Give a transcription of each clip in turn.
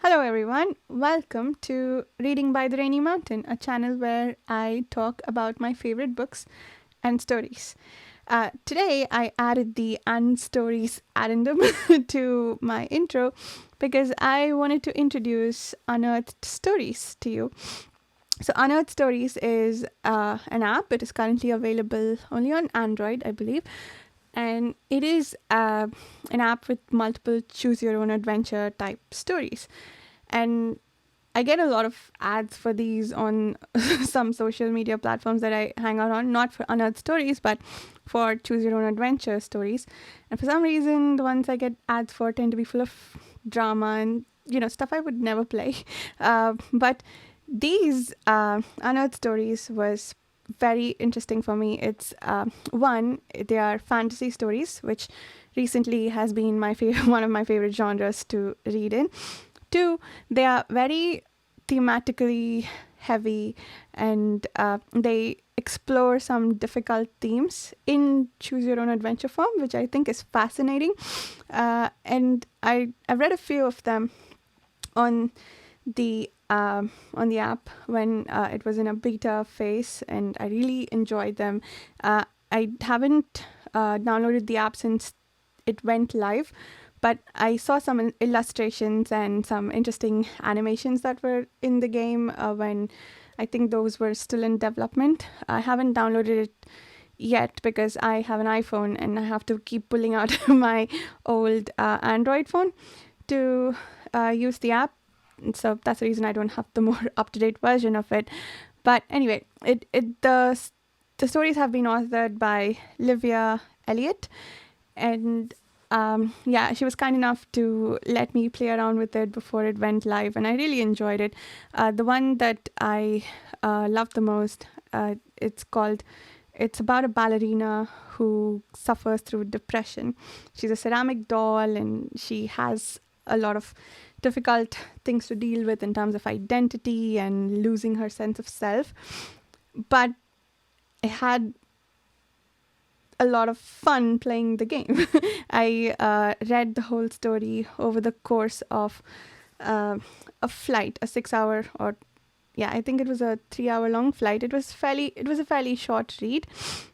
Hello, everyone. Welcome to Reading by the Rainy Mountain, a channel where I talk about my favorite books and stories. Today, I added the and stories addendum to my intro because I wanted to introduce Unearthed Stories to you. So, Unearthed Stories is an app. It is currently available only on Android, I believe. And it is an app with multiple choose your own adventure type stories. And I get a lot of ads for these on some social media platforms that I hang out on, not for Unearthed Stories, but for choose your own adventure stories. And for some reason, the ones I get ads for tend to be full of drama and, stuff I would never play. But these Unearthed Stories was very interesting for me. It's one, they are fantasy stories, which recently has been one of my favorite genres to read in. Two, they are very thematically heavy and they explore some difficult themes in choose your own adventure form, which I think is fascinating. And I've read a few of them on the app when it was in a beta phase, and I really enjoyed them. I haven't downloaded the app since it went live, but I saw some illustrations and some interesting animations that were in the game when I think those were still in development. I haven't downloaded it yet because I have an iPhone and I have to keep pulling out my old Android phone to use the app. So that's the reason I don't have the more up-to-date version of it. But anyway, the stories have been authored by Livia Elliot, and she was kind enough to let me play around with it before it went live, and I really enjoyed it. The one that I loved the most, it's about a ballerina who suffers through depression. She's a ceramic doll, and she has a lot of difficult things to deal with in terms of identity and losing her sense of self. But I had a lot of fun playing the game. I read the whole story over the course of a flight, a 6 hour, or I think it was a 3 hour long flight. It was a fairly short read,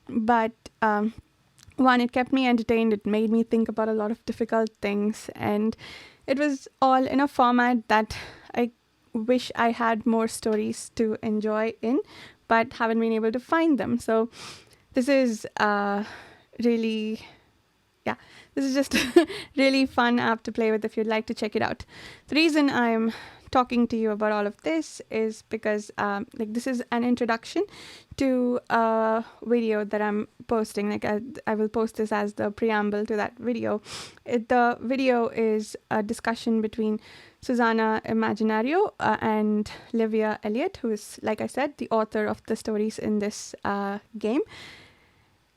but one, it kept me entertained. It made me think about a lot of difficult things, and it was all in a format that I wish I had more stories to enjoy in, but haven't been able to find them. So this is really, this is just a really fun app to play with if you'd like to check it out. The reason I'm talking to you about all of this is because this is an introduction to a video that I'm posting. I will post this as the preamble to that video. The video is a discussion between Susanna Imaginario and Livia Elliot, who is, like I said, the author of the stories in this game.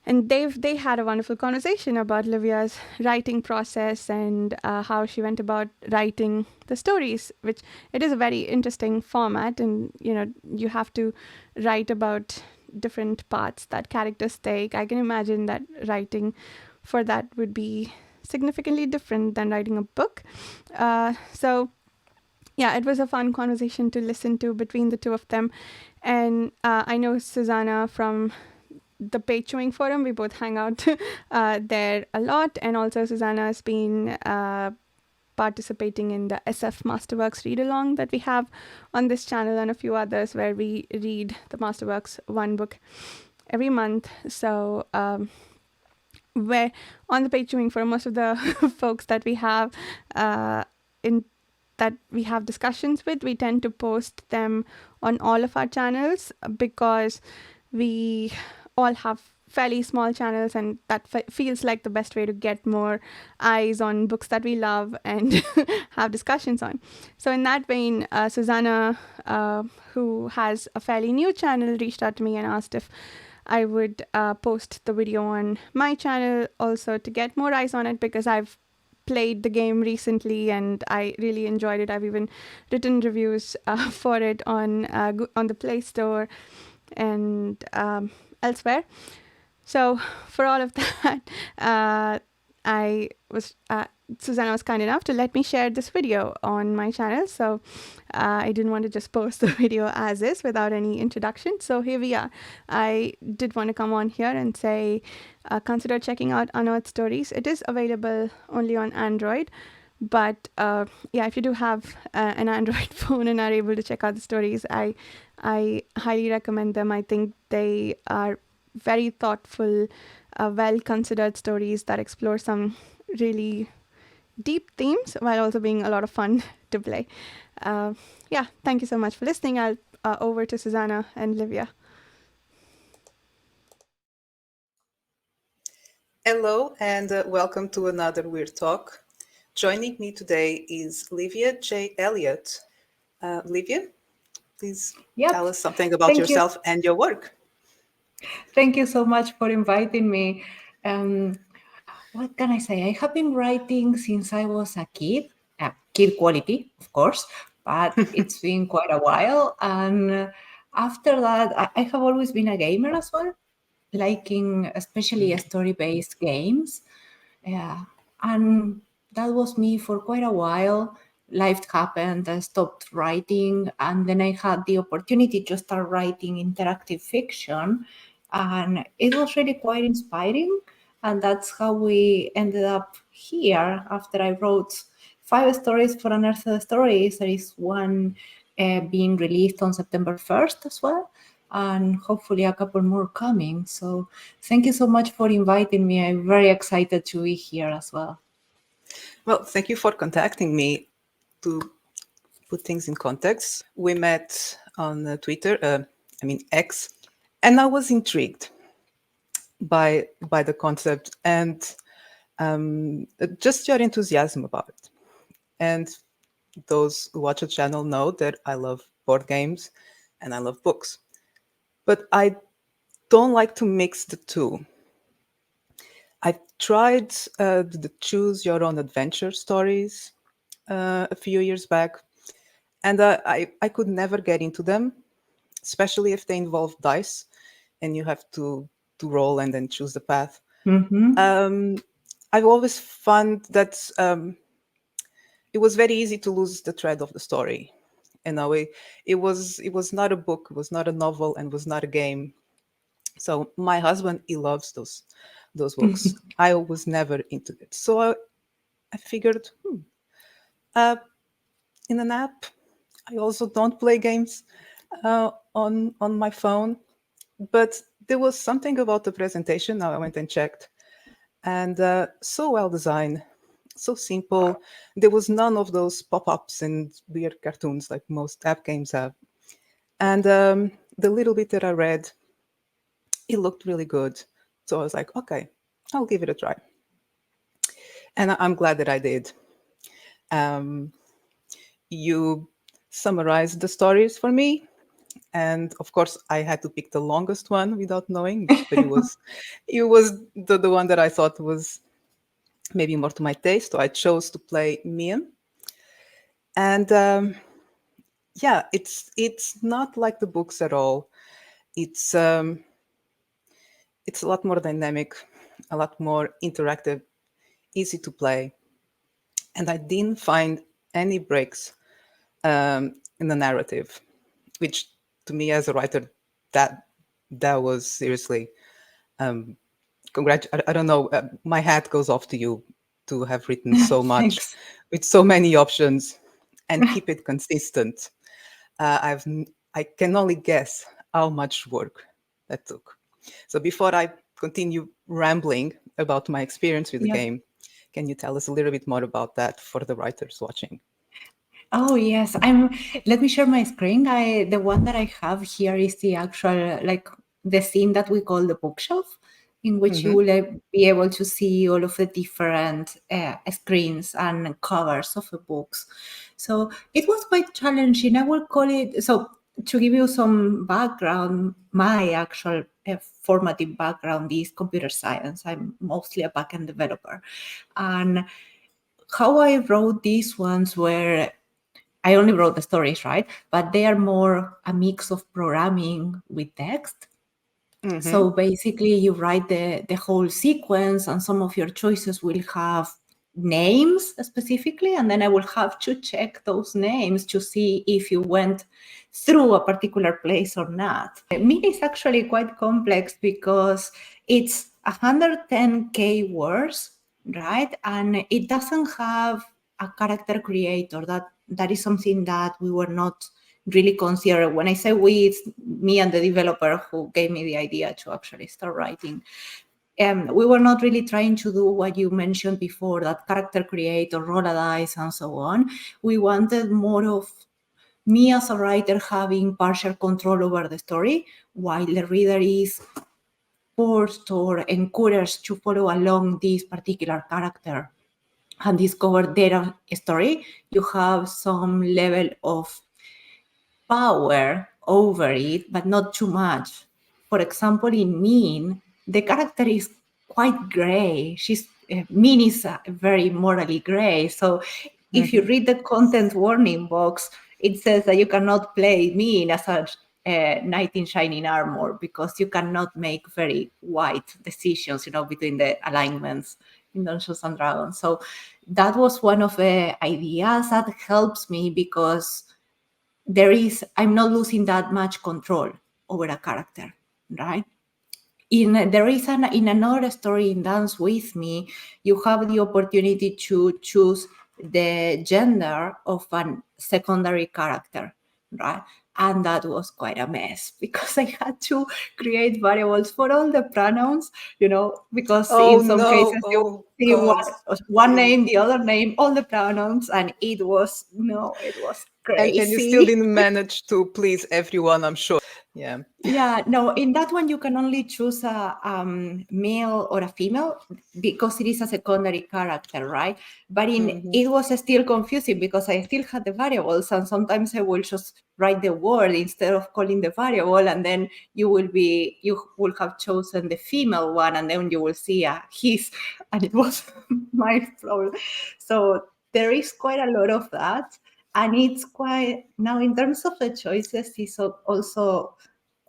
And they had a wonderful conversation about Livia's writing process and how she went about writing the stories, which it is a very interesting format. And, you have to write about different paths that characters take. I can imagine that writing for that would be significantly different than writing a book. It was a fun conversation to listen to between the two of them. And I know Susanna from the Page Chewing Forum. We both hang out there a lot. And also Susanna has been participating in the SF Masterworks read-along that we have on this channel, and a few others where we read the Masterworks one book every month. So where on the Page Chewing Forum, most of the folks that we have that we have discussions with, we tend to post them on all of our channels because we all have fairly small channels, and that feels like the best way to get more eyes on books that we love and have discussions on. So in that vein, Susanna, who has a fairly new channel, reached out to me and asked if I would post the video on my channel also to get more eyes on it, because I've played the game recently and I really enjoyed it. I've even written reviews for it on the Play Store and elsewhere. So for all of that, I was Susanna was kind enough to let me share this video on my channel. So I didn't want to just post the video as is without any introduction. So here we are. I did want to come on here and say, consider checking out Unearthed Stories. It is available only on Android. But yeah, if you do have an Android phone and are able to check out the stories, I highly recommend them. I think they are very thoughtful, well considered stories that explore some really deep themes while also being a lot of fun to play. Yeah, thank you so much for listening. I'll over to Susanna and Livia. Hello and welcome to another Weird Talk. Joining me today is Livia J. Elliot. Livia, please tell us something about Thank you. yourself and your work. Thank you so much for inviting me. What can I say? I have been writing since I was a kid, kid quality, of course, but it's been quite a while. And after that, I have always been a gamer as well, liking especially story-based games. Yeah. And that was me for quite a while. Life happened, I stopped writing, and then I had the opportunity to start writing interactive fiction. And it was really quite inspiring. And that's how we ended up here after I wrote 5 stories for Unearthed Stories. There is one being released on September 1st as well, and hopefully a couple more coming. So thank you so much for inviting me. I'm very excited to be here as well. Well, thank you for contacting me. To put things in context, we met on Twitter, X, and I was intrigued by the concept and just your enthusiasm about it. And those who watch the channel know that I love board games and I love books. But I don't like to mix the two. I tried the choose your own adventure stories a few years back, and I could never get into them, especially if they involve dice and you have to roll and then choose the path. Mm-hmm. I've always found that it was very easy to lose the thread of the story. And it was not a book, it was not a novel, and was not a game. So my husband, he loves those books. I was never into it. So I figured, in an app, I also don't play games on my phone, but there was something about the presentation. Now I went and checked, and so well designed, so simple. There was none of those pop-ups and weird cartoons like most app games have. And the little bit that I read, it looked really good. So I was like, okay, I'll give it a try. And I'm glad that I did. You summarized the stories for me. And of course, I had to pick the longest one without knowing, but it was the one that I thought was maybe more to my taste. So I chose to play Mian. And yeah, it's not like the books at all. It's a lot more dynamic, a lot more interactive, easy to play, and I didn't find any breaks in the narrative, which to me as a writer, that was seriously I don't know. My hat goes off to you to have written so much Thanks. with so many options and keep it consistent. I can only guess how much work that took. So before I continue rambling about my experience with the Yeah. game, can you tell us a little bit more about that for the writers watching? Oh yes, Let me share my screen. The one that I have here is the actual, like, the scene that we call the bookshelf, in which you Mm-hmm. will be able to see all of the different screens and covers of the books. So it was quite challenging. I will call it. So to give you some background, my actual formative background is computer science. I'm mostly a backend developer, and how I wrote these ones were, I only wrote the stories, right? But they are more a mix of programming with text. Mm-hmm. So basically, you write the whole sequence, and some of your choices will have names specifically, and then I will have to check those names to see if you went through a particular place or not. Mean is actually quite complex because it's 110K words, right? And it doesn't have a character creator. That is something that we were not really considered. When I say we, it's me and the developer who gave me the idea to actually start writing. We were not really trying to do what you mentioned before, that character creator, roll a dice, and so on. We wanted more of me as a writer having partial control over the story, while the reader is forced or encouraged to follow along this particular character and discover their story. You have some level of power over it, but not too much. For example, in Mean, the character is quite gray. Mean is very morally gray. So if you read the content warning box, it says that you cannot play Mean as a knight in shining armor because you cannot make very wide decisions, between the alignments in Dungeons and Dragons. So that was one of the ideas that helps me because I'm not losing that much control over a character, right? In another story in Dance With Me, you have the opportunity to choose the gender of a secondary character, right? And that was quite a mess because I had to create variables for all the pronouns, because Oh in some no! cases you Oh see God! one Really? name, the other name, all the pronouns, and it was And you still crazy. didn't manage to please everyone, I'm sure. Yeah. Yeah, no, in that one you can only choose a male or a female because it is a secondary character, right? But it was still confusing because I still had the variables, and sometimes I will just write the word instead of calling the variable, and then you will have chosen the female one, and then you will see a his, and it was my problem. So there is quite a lot of that, and it's quite now in terms of the choices, it's also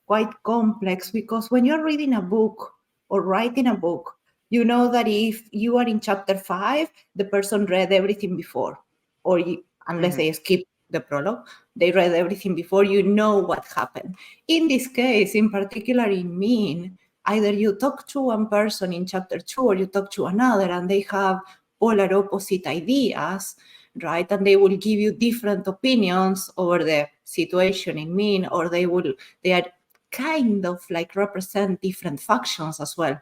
quite complex because when you're reading a book or writing a book, you know that if you are in chapter 5, the person read everything before, or unless they skip the prologue, they read everything before, you know what happened. In this case, in particular in Mean, either you talk to one person in chapter 2 or you talk to another and they have polar opposite ideas, right? And they will give you different opinions over the situation in Mean, or they are kind of like represent different factions as well.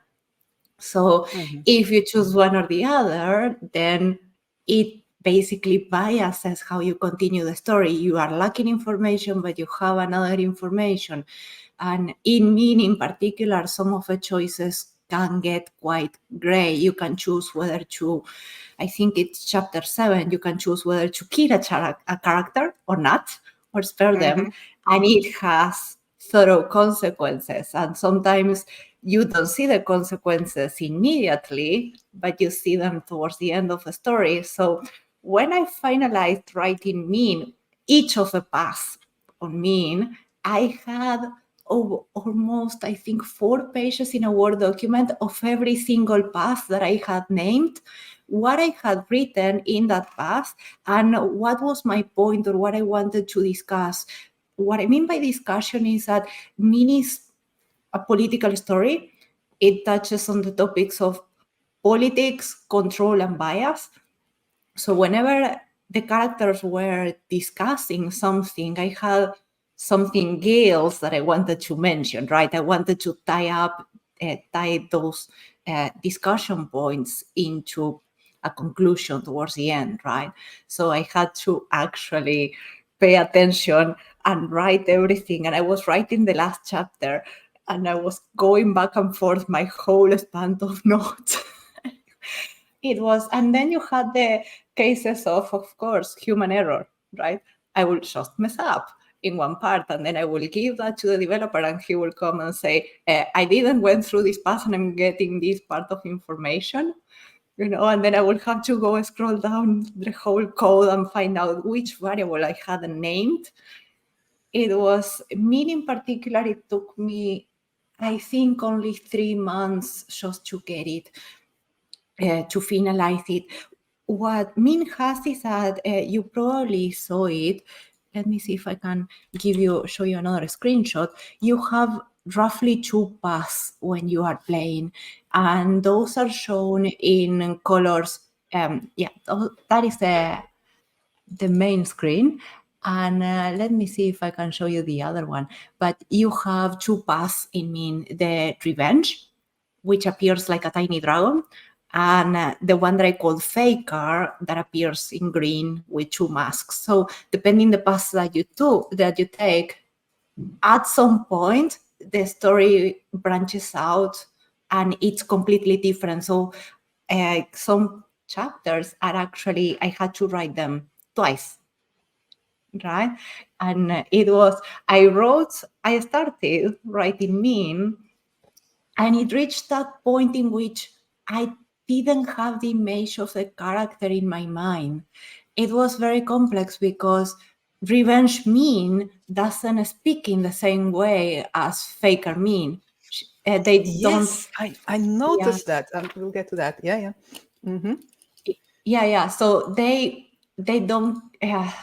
So if you choose one or the other, then it basically biases how you continue the story. You are lacking information, but you have another information. And in Mean in particular, some of the choices can get quite gray. You can choose whether to, I think it's chapter 7, you can choose whether to kill a character or not, or spare them. And it has thorough consequences. And sometimes you don't see the consequences immediately, but you see them towards the end of the story. So when I finalized writing Mean, each of the paths on Mean, I had almost, I think, 4 pages in a Word document of every single path that I had named, what I had written in that path, and what was my point or what I wanted to discuss. What I mean by discussion is that Mean is a political story. It touches on the topics of politics, control, and bias. So whenever the characters were discussing something, I had something else that I wanted to mention, right? I wanted to tie those discussion points into a conclusion towards the end, right? So I had to actually pay attention and write everything. And I was writing the last chapter and I was going back and forth my whole span of notes. It was, and then you had the cases of course, human error, right? I will just mess up in one part, and then I will give that to the developer, and he will come and say, I didn't went through this path, and I'm getting this part of information, and then I will have to go scroll down the whole code and find out which variable I hadn't named. It was, Mean in particular, it took me, I think, only 3 months just to get it, to finalize it. what Min has is that you probably saw it. Let me see if I can show you another screenshot. You have roughly 2 paths when you are playing, and those are shown in colors. That is the main screen. And let me see if I can show you the other one. But you have 2 paths in Min: the Revenge, which appears like a tiny dragon, and the one that I call Faker, that appears in green with 2 masks. So depending the path that you take, at some point the story branches out and it's completely different. So some chapters are actually, I had to write them twice, right? And I started writing Min, and it reached that point in which I didn't have the image of the character in my mind. It was very complex because Revenge Min doesn't speak in the same way as Faker Min. They don't, Yes, I yeah, noticed that. We'll get to that. Yeah, yeah. Mm-hmm. yeah. So they don't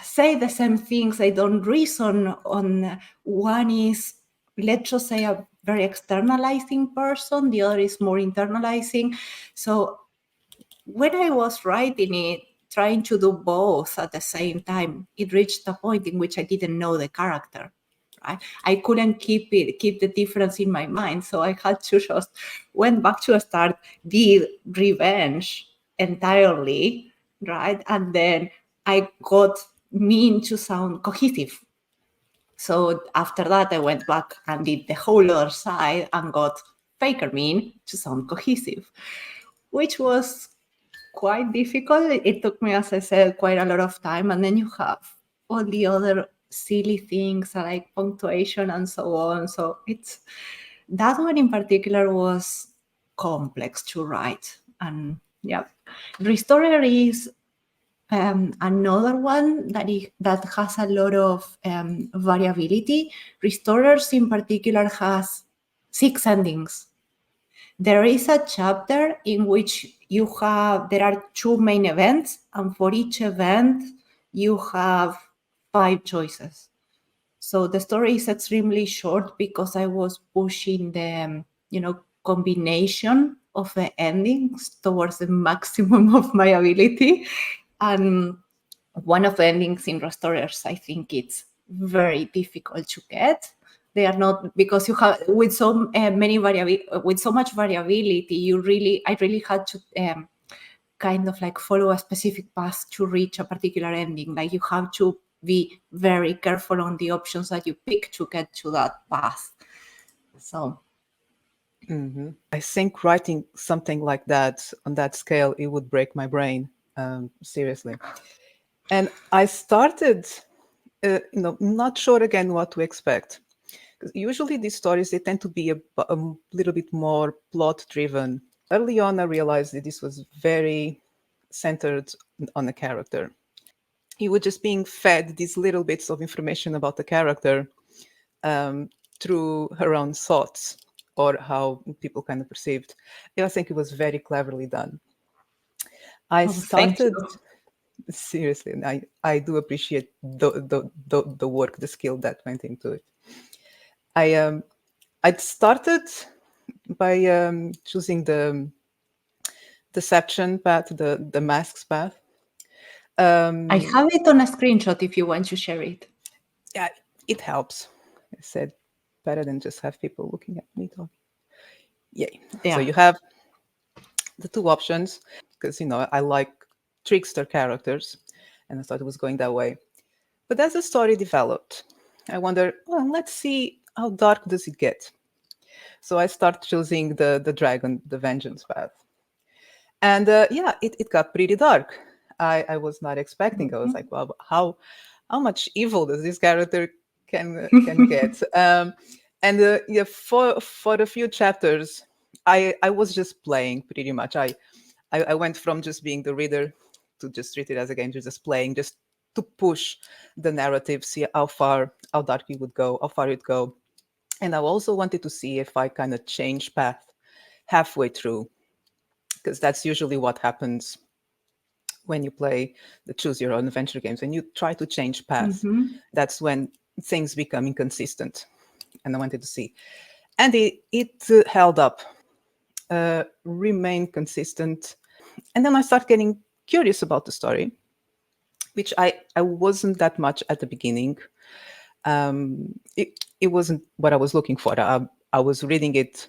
say the same things. They don't reason on. One is, let's just say, a very externalizing person. The other is more internalizing. So when I was writing it, trying to do both at the same time, it reached a point in which I didn't know the character. Right? I couldn't keep the difference in my mind. So I had to just went back to start, did Revenge entirely, right? And then I got Mean to sound cohesive. So after that, I went back and did the whole other side and got Faker Mean to sound cohesive, which was quite difficult. It took me, as I said, quite a lot of time. And then you have all the other silly things like punctuation and so on. So that one in particular was complex to write. And yeah, Restorer is another one that has a lot of variability. Restorers in particular has 6 endings. There is a chapter in which there are 2 main events, and for each event you have 5 choices. So the story is extremely short because I was pushing the combination of the endings towards the maximum of my ability. And one of the endings in Restorers, I think it's very difficult to get. They are not, because you have with so with so much variability. I really had to kind of like follow a specific path to reach a particular ending. Like you have to be very careful on the options that you pick to get to that path. So Mm-hmm. I think writing something like that on that scale, it would break my brain, seriously. And I started, not sure again what to expect. Because usually these stories, they tend to be a little bit more plot driven. Early on, I realized that this was very centered on a character. You were just being fed these little bits of information about the character through her own thoughts or how people kind of perceived. And I think it was very cleverly done. I thank started you. seriously, and I do appreciate the work, the skill that went into it. I started by choosing the deception path, the masks path. I have it on a screenshot if you want to share it. Yeah, it helps. I said better than just have people looking at me talking. Yay. Yeah. So you have the 2 options because I like trickster characters, and I thought it was going that way. But as the story developed, I wonder, well, let's see how dark does it get. So I start choosing the dragon, the vengeance path. And yeah, it got pretty dark. I was not expecting. I was like, well, how much evil does this character can get? And yeah, for a few chapters, I was just playing pretty much. I went from just being the reader to just treat it as a game, to just playing, just to push the narrative, see how dark it would go, how far it go. And I also wanted to see if I kind of change path halfway through, because that's usually what happens when you play the choose your own adventure games, when you try to change paths, Mhm. that's when things become inconsistent. And I wanted to see. And it held up, remained consistent. And then I started getting curious about the story, which I wasn't that much at the beginning. It wasn't what I was looking for. I was reading it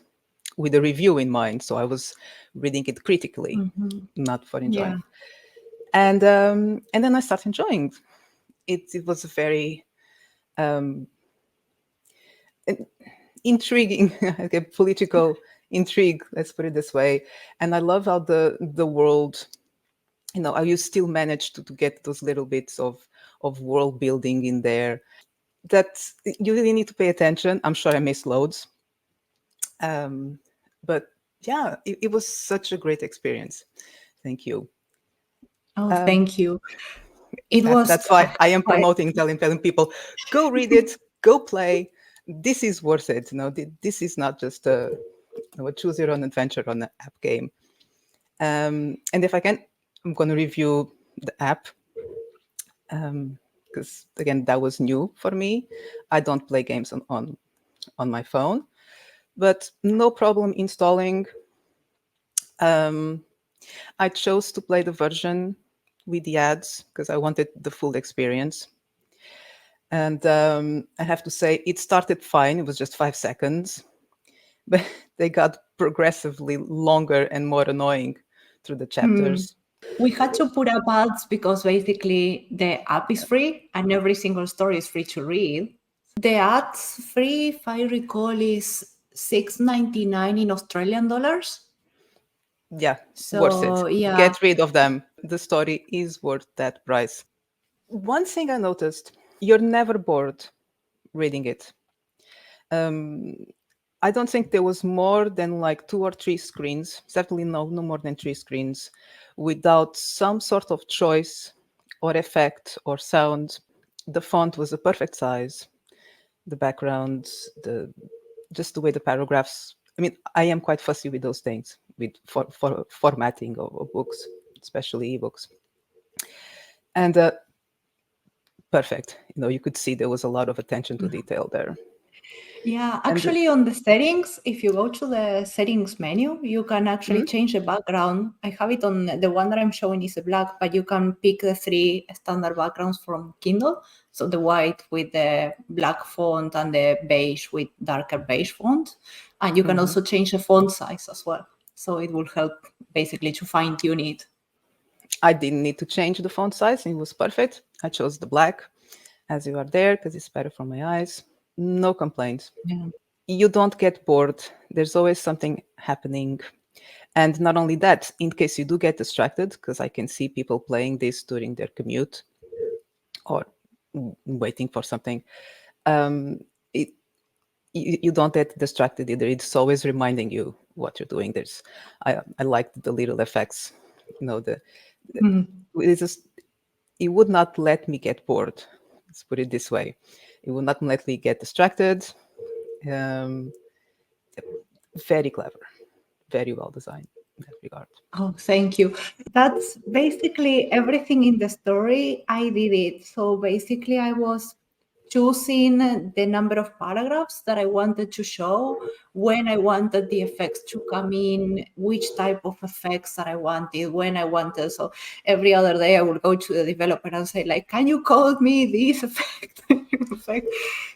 with a review in mind, so I was reading it critically, Mhm. not for Yeah. enjoying. And then I started enjoying it. It was a very intriguing, like a political intrigue, let's put it this way. And I love how the world, how you still manage to get those little bits of world building in there that you really need to pay attention. I'm sure I missed loads. But yeah, it was such a great experience. Thank you. Oh, thank you. It was That's why I am quite. promoting, telling people, go read it, go play. This is worth it. This is not just a choose your own adventure on an app game. And if I can, I'm going to review the app because again, that was new for me. I don't play games on my phone, but no problem installing. I chose to play the version with the ads because I wanted the full experience. And I have to say, it started fine. It was just 5 seconds, but they got progressively longer and more annoying through the Hmm. chapters. We had to put up ads because basically the app is free and every single story is free to read. The ads free, if I recall, is $6.99 in Australian dollars. Yeah, worth it. So yeah. Get rid of them. The story is worth that price. One thing I noticed, you're never bored reading it. I don't think there was more than like 2 or 3 screens, certainly no more than 3 screens, without some sort of choice or effect or sound. The font was a perfect size, the backgrounds, just the way the paragraphs. I mean, I am quite fussy with those things, with for formatting of books, especially ebooks. And perfect. You could see there was a lot of attention to detail there. Yeah, And actually, on the settings, if you go to the settings menu, you can actually mhm, change the background. I have it on the one that I'm showing is a black, but you can pick the 3 standard backgrounds from Kindle. So the white with the black font and the beige with darker beige font. And you can mhm. also change the font size as well. So it will help basically to fine tune it. I didn't need to change the font size. It was perfect. I chose the black as you are there because it's better for my eyes. No complaints. Yeah. You don't get bored. There's always something happening. And not only that, in case you do get distracted, because I can see people playing this during their commute or waiting for something, it, you don't get distracted either. It's always reminding you what you're doing. I like the little effects, the Mhm. it's just, it would not let me get bored. Let's put it this way. It would not let me get distracted. Um, very clever, very well designed in that regard. Oh, thank you. That's basically everything in the story. I did it. So basically, I was choosing the number of paragraphs that I wanted to show, when I wanted the effects to come in, which type of effects that I wanted, when I wanted. So every other day, I would go to the developer and say, like, can you code me this effect? effect?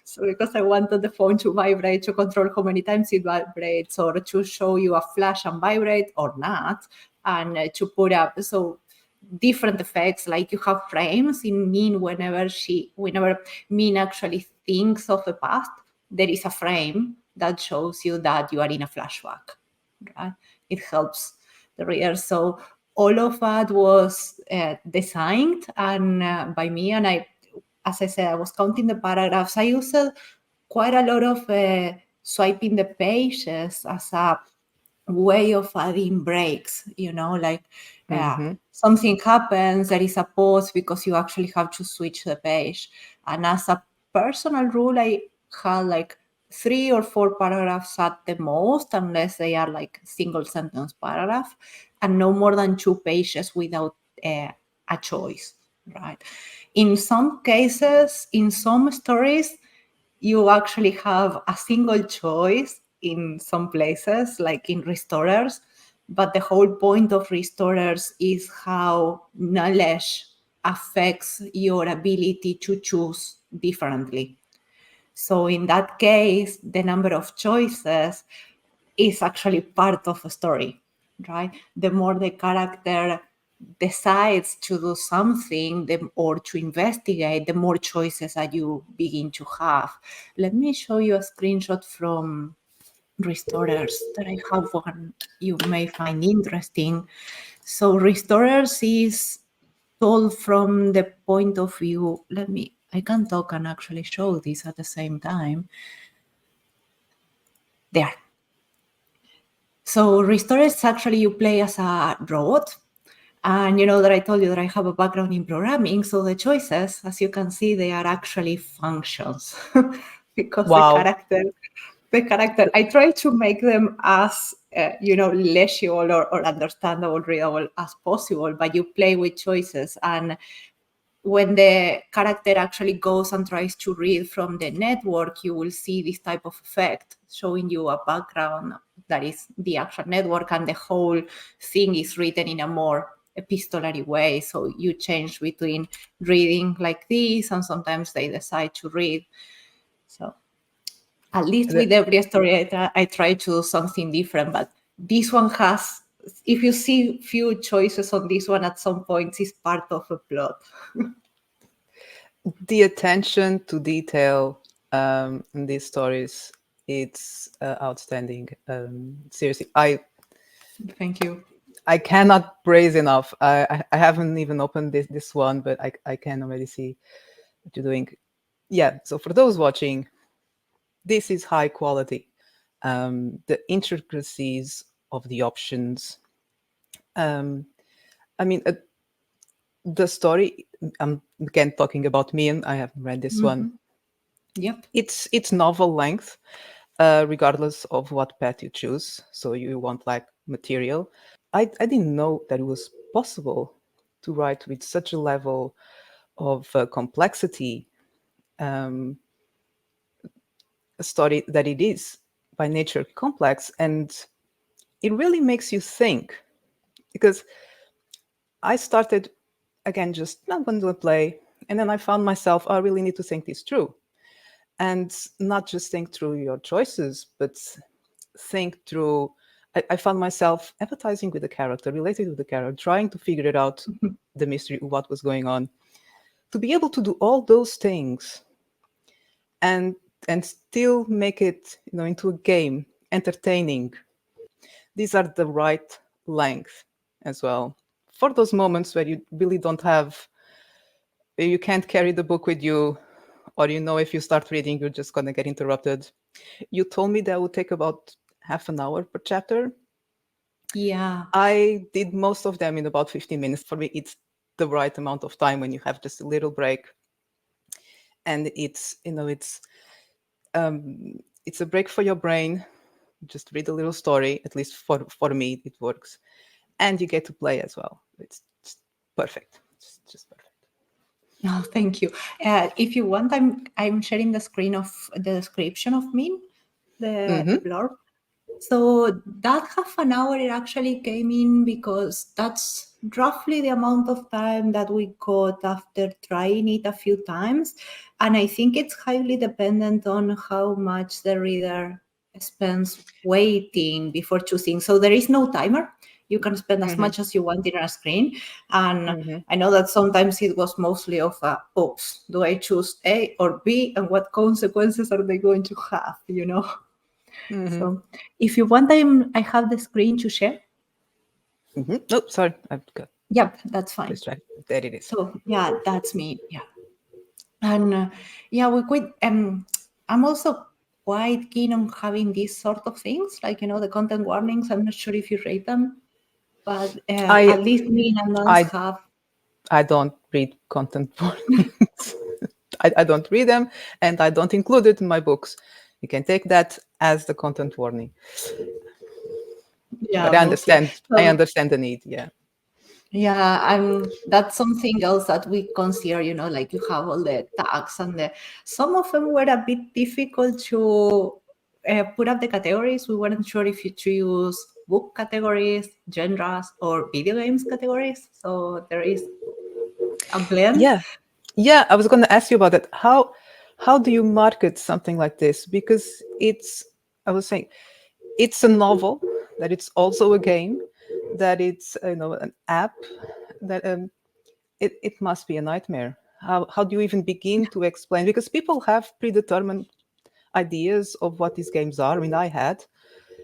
So because I wanted the phone to vibrate to control how many times it vibrates, or to show you a flash and vibrate or not, and to put up so different effects, like you have frames in Min. Whenever Min actually thinks of the past, there is a frame that shows you that you are in a flashback, right? It helps the reader. So all of that was designed and by me, and I, as I said, I was counting the paragraphs. I used quite a lot of swiping the pages as a way of adding breaks, like Hmm. something happens, there is a pause because you actually have to switch the page. And as a personal rule, I had like 3 or 4 paragraphs at the most, unless they are like single sentence paragraph, and no more than 2 pages without a choice, right? In some cases, in some stories, you actually have a single choice in some places, like in Restorers. But the whole point of Restorers is how knowledge affects your ability to choose differently. So in that case, the number of choices is actually part of a story, right? The more the character decides to do something or to investigate, the more choices that you begin to have. Let me show you a screenshot from Restorers that I have one you may find interesting. So Restorers is told from the point of view, I can talk and actually show this at the same time. There. So Restore is actually you play as a robot. And you know that I told you that I have a background in programming. So the choices, as you can see, they are actually functions because Wow. the character, I try to make them as, legible or understandable, readable as possible, but you play with choices. And when the character actually goes and tries to read from the network, you will see this type of effect showing you a background that is the actual network, and the whole thing is written in a more epistolary way. So you change between reading like this, and sometimes they decide to read. So at least with The- every story, I try to do something different. But this one has, if you see few choices on this one, at some points, is part of a plot. the attention to detail in these stories, it's outstanding. Seriously, Thank you. I cannot praise enough. I haven't even opened this one, but I can already see what you're doing. Yeah, so for those watching, this is high quality. The intricacies of the options. Um, I mean, the story, I'm again talking about me, and I haven't read this one. Mhm. Yep. It's novel length, regardless of what path you choose. So you want like material. I didn't know that it was possible to write with such a level of complexity, um, a story that it is by nature complex, and it really makes you think. Because I started again just not going to play, and then I found myself, I really need to think this through, and not just think through your choices, but think through. I found myself empathizing with the character, related with the character, trying to figure it out, the mystery, what was going on. To be able to do all those things and still make it, into a game, entertaining. These are the right length as well for those moments where you really don't have, you can't carry the book with you, or if you start reading, you're just going to get interrupted. You told me that would take about half an hour per chapter. Yeah. I did most of them in about 15 minutes. For me, it's the right amount of time when you have just a little break. And it's a break for your brain. Just read a little story, at least for me, it works. And you get to play as well. It's just perfect. It's just perfect. No, thank you. If you want, I'm sharing the screen of the description of Min, the Mm-hmm. blurb. So that half an hour it actually came in because that's roughly the amount of time that we got after trying it a few times. And I think it's highly dependent on how much the reader spends waiting before choosing. So there is no timer. You can spend as Mm-hmm. much as you want in a screen. And Mm-hmm. I know that sometimes it was mostly of oops, do I choose A or B? And what consequences are they going to have, Mm-hmm. So if you want, I have the screen to share. Mm-hmm. Oh, sorry, I've got Yep, that's fine. distracted. There it is. So yeah, that's me. Yeah, and yeah, we quit. I'm also quite keen on having these sort of things, like the content warnings. I'm not sure if you rate them, but I at least me and Nance I have. I don't read content warnings. I don't read them, and I don't include it in my books. You can take that as the content warning. Yeah, But I mostly. understand. I So understand the need. Yeah. Yeah, and that's something else that we consider, like you have all the tags and some of them were a bit difficult to put up the categories. We weren't sure if you choose book categories, genres, or video games categories. So there is a blend. Yeah, yeah. I was going to ask you about that. How do you market something like this? Because I was saying, it's a novel, that it's also a game, that it's an app, that it must be a nightmare. How do you even begin to explain? Because people have predetermined ideas of what these games are. I mean, I had,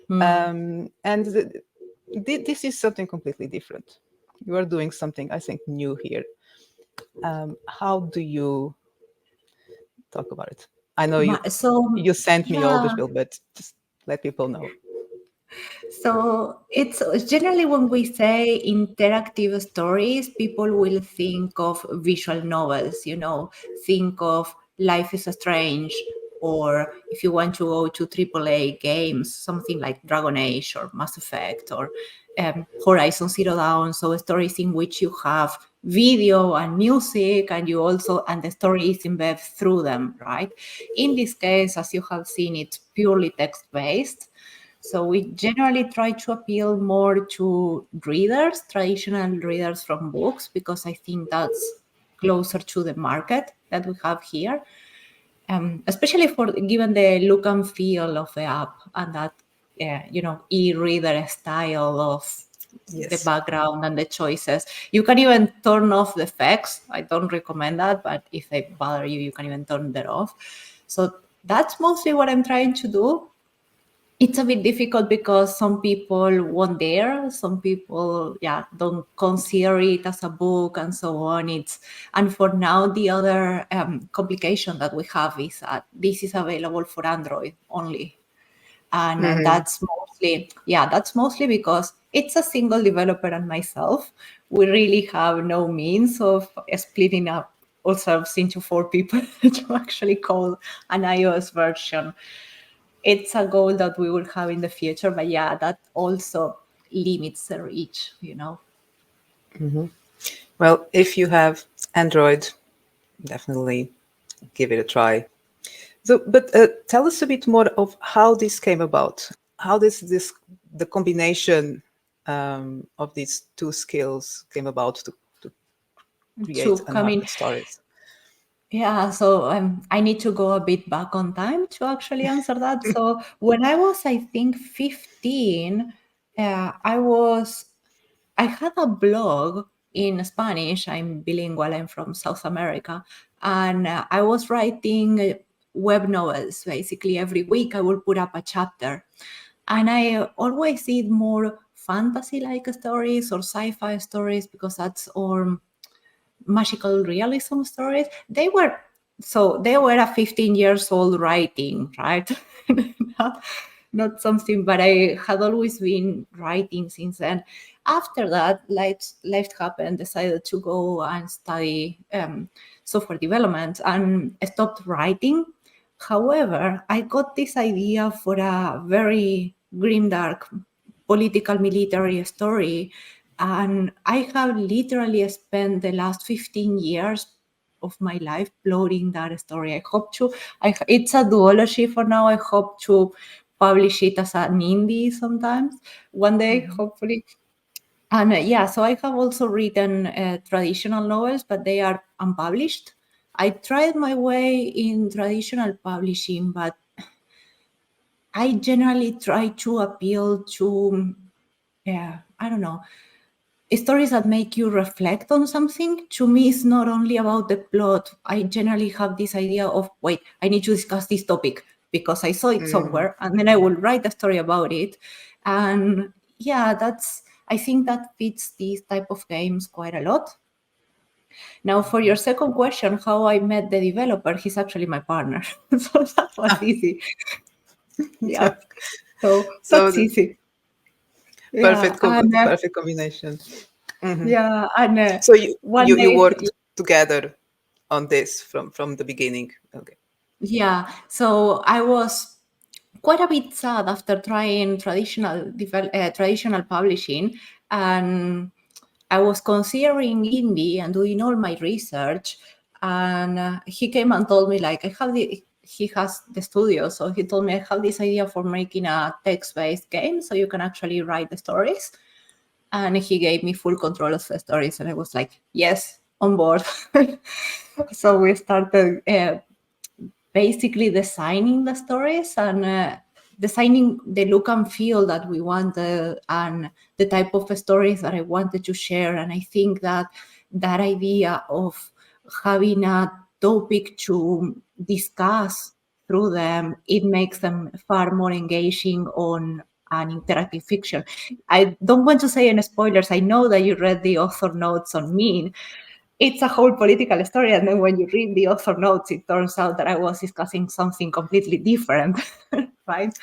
Hmm. and this is something completely different. You are doing something, I think, new here. How do you talk about it? I know So, you sent me all the yeah. spiel, but just let people know. So it's generally when we say interactive stories, people will think of visual novels, think of Life is Strange, or if you want to go to AAA games, something like Dragon Age or Mass Effect or Horizon Zero Dawn. So stories in which you have video and music and the story is embedded through them, right? In this case, as you have seen, it's purely text-based. So we generally try to appeal more to readers, traditional readers from books, because I think that's closer to the market that we have here, especially for given the look and feel of the app and that e-reader style of the Yes. background and the choices. You can even turn off the effects. I don't recommend that, but if they bother you, you can even turn that off. So that's mostly what I'm trying to do. It's a bit difficult because some people won't dare, some people don't consider it as a book and so on. And for now the other complication that we have is that this is available for Android only, and Hmm. that's mostly because it's a single developer and myself. We really have no means of splitting up ourselves into four people to actually code an iOS version. It's a goal that we will have in the future, but yeah, that also limits the reach. Well, if you have Android, definitely give it a try. So, but tell us a bit more of how this came about. How this the combination of these two skills came about to create To come in. Unearthed stories. Yeah, so I need to go a bit back on time to actually answer that. So when I was, I think, 15, I had a blog in Spanish. I'm bilingual. I'm from South America, and I was writing web novels. Basically, every week I would put up a chapter, and I always did more fantasy-like stories or sci-fi stories because that's or magical realism stories. They were a 15 years old writing, right? not, not something, but I had always been writing since then. After that, life happened, decided to go and study software development and stopped writing. However, I got this idea for a very grimdark political military story, and I have literally spent the last 15 years of my life plotting that story. It's a duology for now. I hope to publish it as an indie sometimes, one day, hopefully. And so I have also written traditional novels, but they are unpublished. I tried my way in traditional publishing, but I generally try to appeal to, I don't know, stories that make you reflect on something. To me, it's not only about the plot. I generally have this idea of, wait, I need to discuss this topic because I saw it Mm. somewhere, and then I will write a story about it. And I think that fits these type of games quite a lot. Now, for your second question, how I met the developer, he's actually my partner. So that was easy. Yeah. So So that's the easy. Yeah. And perfect combination. Hmm. yeah. And So you one you you day, worked together on this from the beginning. Okay. yeah. So I was quite a bit sad after trying traditional publishing, and I was considering indie and doing all my research, and he came and told me like he has the studio, so he told me I have this idea for making a text-based game, so you can actually write the stories. And he gave me full control of the stories, and I was like, yes, on board. So we started basically designing the stories and designing the look and feel that we wanted and the type of stories that I wanted to share. And I think that that idea of having a topic to discuss through them, it makes them far more engaging on an interactive fiction. I don't want to say any spoilers. I know that you read the author notes on me. It's a whole political story, and then when you read the author notes, it turns out that I was discussing something completely different, right?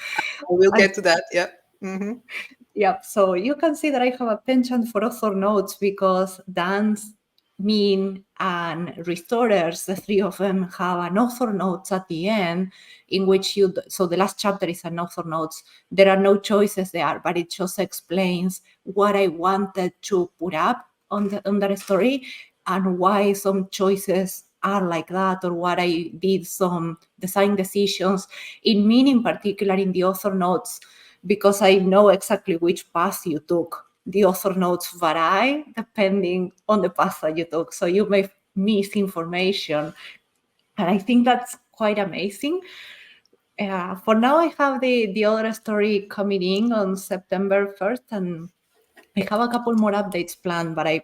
We'll get to that. Yeah. Mm-hmm. Yeah, so you can see that I have a penchant for author notes because Dance, Min, and Restorers, the three of them have an author notes at the end in which so the last chapter is an author notes. There are no choices there, but it just explains what I wanted to put up on that story and why some choices are like that, or what I did some design decisions in Min in particular in the author notes, because I know exactly which path you took. The author notes vary depending on the path that you took. So you may miss information. And I think that's quite amazing. For now, I have the other story coming in on September 1st, and I have a couple more updates planned, but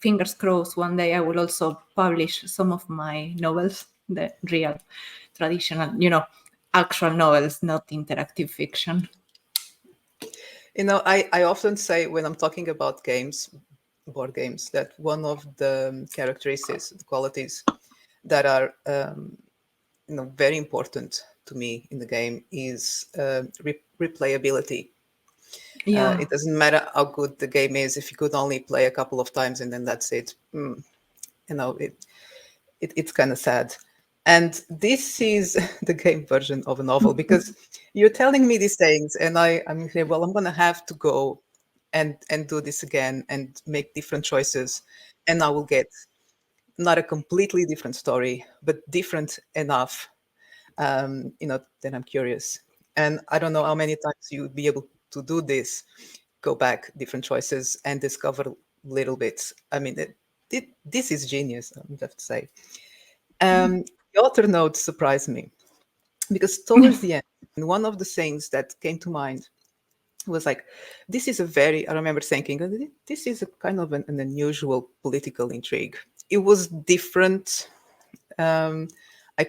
fingers crossed, one day I will also publish some of my novels, the real, traditional, actual novels, not interactive fiction. I often say when I'm talking about games, board games, that one of the characteristics, the qualities that are very important to me in the game is replayability. Yeah. It doesn't matter how good the game is if you could only play a couple of times and then that's it. It's kind of sad. And this is the game version of a novel because you're telling me these things, and I'm here. Well, I'm gonna have to go and do this again and make different choices, and I will get not a completely different story, but different enough, that I'm curious. And I don't know how many times you'd be able to do this, go back, different choices, and discover little bits. I mean, this is genius, I would have to say. The author notes surprised me because towards the end, one of the things that came to mind was like, this is a very, I remember thinking, this is a kind of an unusual political intrigue. It was different. I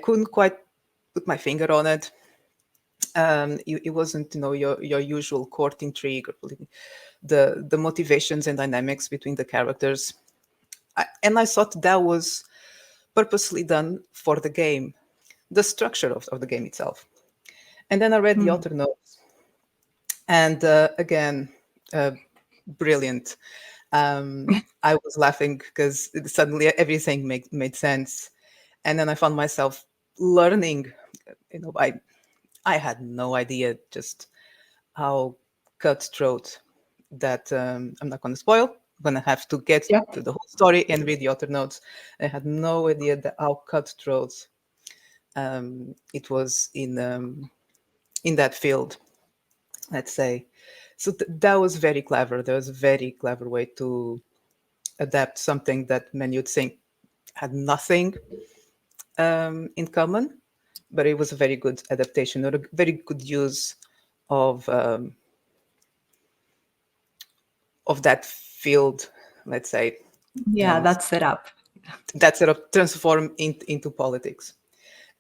couldn't quite put my finger on it. It wasn't, your usual court intrigue or the motivations and dynamics between the characters. And I thought that was purposely done for the game, the structure of the game itself. And then I read the author notes, and again, brilliant. I was laughing because suddenly everything made sense, and then I found myself learning. I had no idea just how cutthroat that. I'm not going to spoil. I'm going to have to get Yeah. to the whole story and read the author notes. I had no idea how cutthroat it was in that field, let's say. So that was very clever. That was a very clever way to adapt something that many would think had nothing in common, but it was a very good adaptation or a very good use of that field, let's say, Yeah, and that's set up. that sort of transform into politics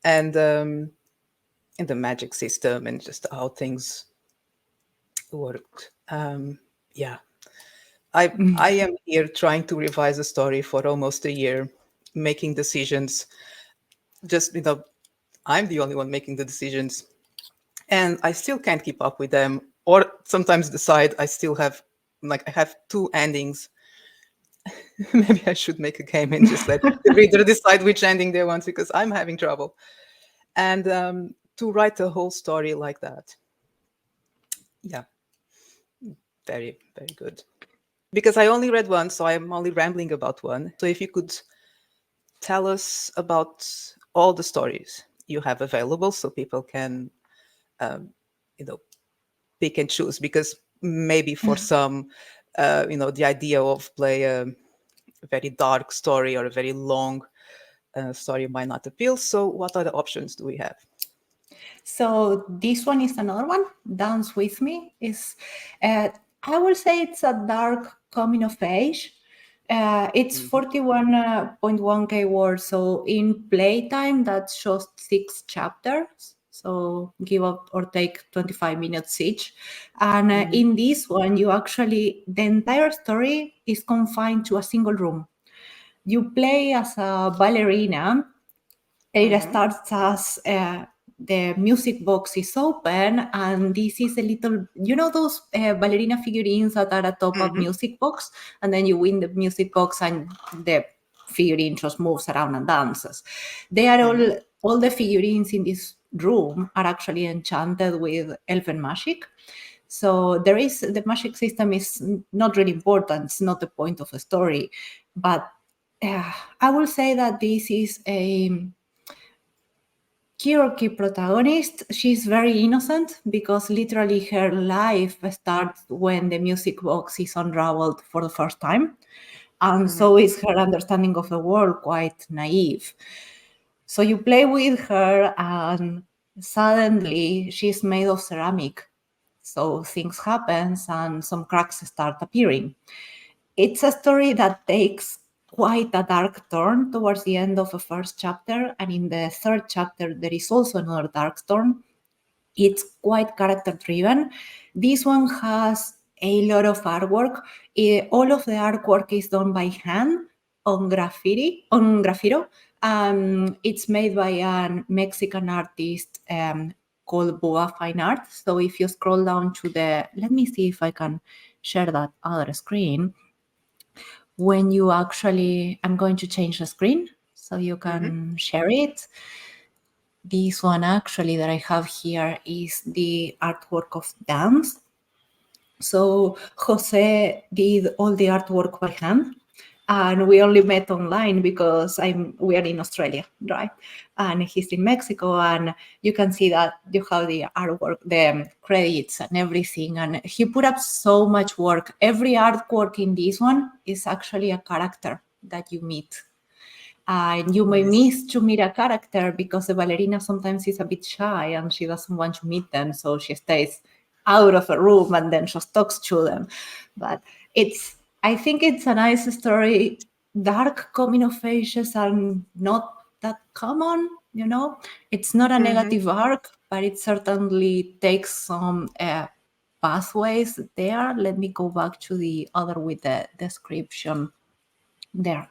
and the magic system and just how things worked. Yeah, I am here trying to revise a story for almost a year, making decisions. Just I'm the only one making the decisions, and I still can't keep up with them. Or sometimes decide I still have I have two endings. Maybe I should make a game and just let the reader decide which ending they want because I'm having trouble. And to write a whole story like that, yeah, very very good. because I only read one, so I'm only rambling about one. So if you could tell us about all the stories you have available, so people can, you know, pick and choose. Because maybe for some, the idea of play a very dark story or a very long story might not appeal. So what other options do we have? So this one is another one. Dance with Me is, I will say it's a dark coming of age. It's 41.1K words. So in playtime, that's just 6 chapters. So give up or take 25 minutes each. And in this one, the entire story is confined to a single room. You play as a ballerina. It starts as the music box is open, and this is a little, those ballerina figurines that are atop a music box, and then you win the music box, and the figurine just moves around and dances. They are all the figurines in this room are actually enchanted with elven magic. So the magic system is not really important. It's not the point of the story, but I will say that this is a quirky protagonist. She's very innocent because literally her life starts when the music box is unraveled for the first time. And so is her understanding of the world quite naive. So you play with her, and suddenly she's made of ceramic. So things happen and some cracks start appearing. It's a story that takes quite a dark turn towards the end of the first chapter, and in the third chapter there is also another dark turn. It's quite character driven. This one has a lot of artwork. All of the artwork is done by hand on graffito. It's made by a Mexican artist called Boa Fine Art. So if you scroll down to let me see if I can share that other screen. When you I'm going to change the screen so you can share it. This one actually that I have here is the artwork of Dance. So Jose did all the artwork by hand, and we only met online because we are in Australia, right? And he's in Mexico, and you can see that you have the artwork, the credits and everything. And he put up so much work. Every artwork in this one is actually a character that you meet. And you may miss to meet a character because the ballerina sometimes is a bit shy and she doesn't want to meet them, so she stays out of a room and then just talks to them. But I think it's a nice story. Dark coming of ages are not that common, It's not a negative arc, but it certainly takes some pathways there. Let me go back to the other with the description there.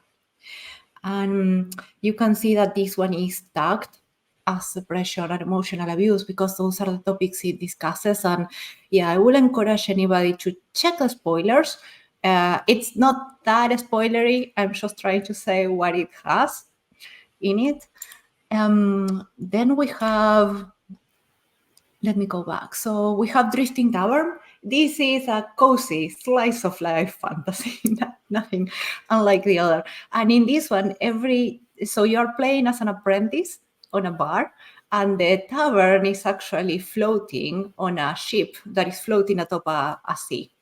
And you can see that this one is tagged as suppression and emotional abuse because those are the topics it discusses. And yeah, I will encourage anybody to check the spoilers. It's not that spoilery. I'm just trying to say what it has in it. Then we have, let me go back. So we have Drifting Tower. This is a cozy slice of life fantasy, nothing unlike the other. And in this one, so you're playing as an apprentice on a bar, and the tavern is actually floating on a ship that is floating atop a sea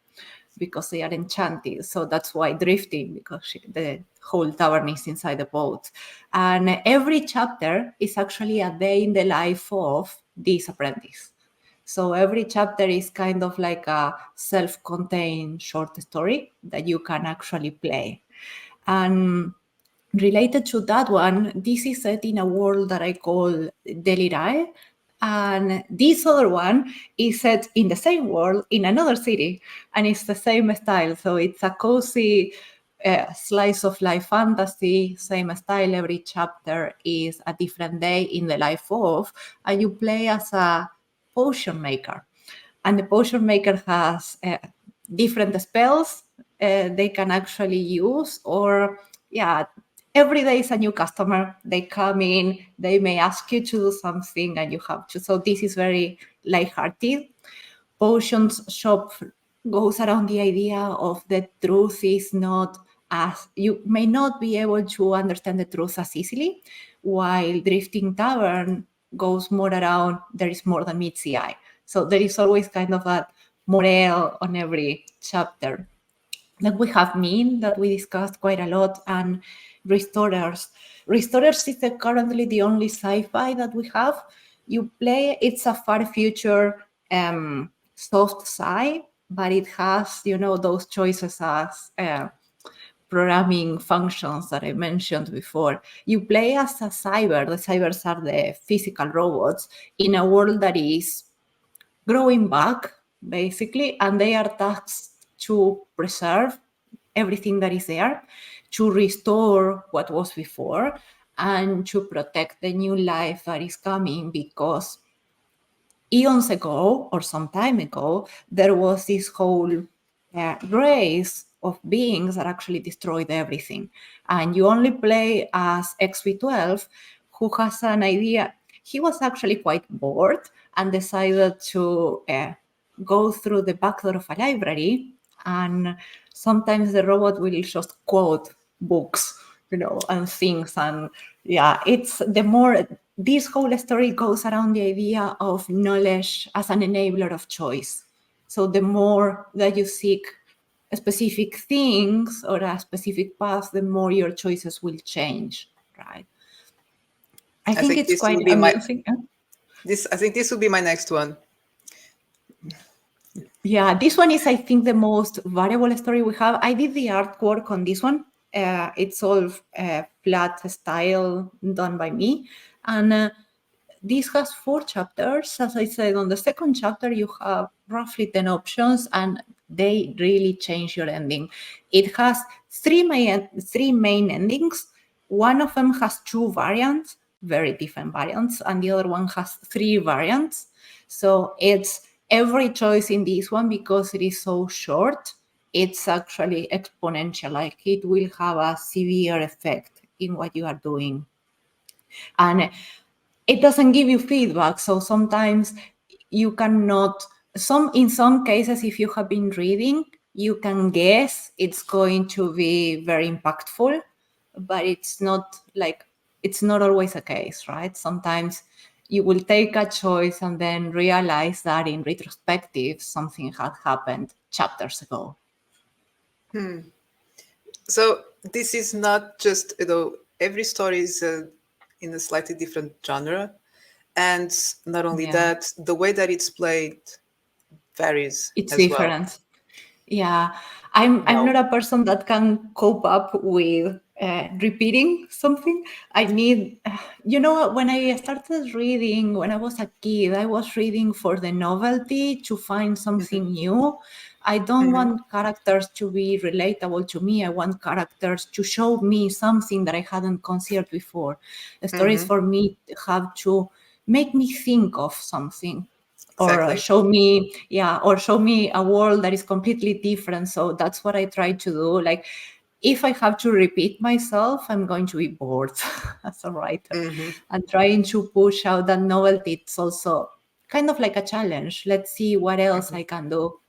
because they are enchanted. So that's why drifting, because the whole tavern is inside the boat. And every chapter is actually a day in the life of this apprentice. So every chapter is kind of like a self-contained short story that you can actually play. And related to that one, this is set in a world that I call Delirae. And this other one is set in the same world in another city, and it's the same style. So it's a cozy slice of life fantasy, same style. Every chapter is a different day in the life of, and you play as a potion maker. And the potion maker has different spells they can actually use, or yeah, every day is a new customer. They come in, they may ask you to do something and you have to. So this is very lighthearted. Potions shop goes around the idea of the truth is not as, you may not be able to understand the truth as easily, while Drifting Tavern goes more around there is more than meets the eye. So there is always kind of a morale on every chapter. Then we have Mean that we discussed quite a lot, and Restorers. Restorers is currently the only sci-fi that we have. You play, it's a far future soft sci, but it has, those choices as programming functions that I mentioned before. You play as a cyber. The cybers are the physical robots in a world that is growing back, basically, and they are tasked to preserve everything that is there, to restore what was before, and to protect the new life that is coming, because eons ago or some time ago, there was this whole race of beings that actually destroyed everything. And you only play as XV12, who has an idea. He was actually quite bored and decided to go through the back door of a library. And sometimes the robot will just quote books, and things. And yeah, it's the more this whole story goes around the idea of knowledge as an enabler of choice. So the more that you seek specific things or a specific path, the more your choices will change, right? I think think it's this will quite be amusing. I think this will be my next one. Yeah, this one is, I think, the most variable story we have. I did the artwork on this one. It's all flat style done by me. And this has 4 chapters. As I said, on the second chapter, you have roughly 10 options, and they really change your ending. It has three main endings. One of them has 2 variants, very different variants, and the other one has 3 variants. So it's every choice in this one, because it is so short, it's actually exponential. Like, it will have a severe effect in what you are doing. And it doesn't give you feedback. So sometimes you cannot, in some cases, if you have been reading, you can guess it's going to be very impactful, but it's not always the case, right? Sometimes you will take a choice and then realize that in retrospective, something had happened chapters ago. So this is not just, every story is in a slightly different genre, and not only that, the way that it's played varies It's as well. different. Yeah, I'm not a person that can cope up with repeating something. I need, when I started reading when I was a kid, I was reading for the novelty, to find something new. I don't want characters to be relatable to me. I want characters to show me something that I hadn't considered before. The stories for me have to make me think of something. Or Exactly. show me a world that is completely different. So that's what I try to do. Like, if I have to repeat myself, I'm going to be bored as a writer. And trying to push out that novelty, it's also kind of like a challenge. Let's see what else I can do.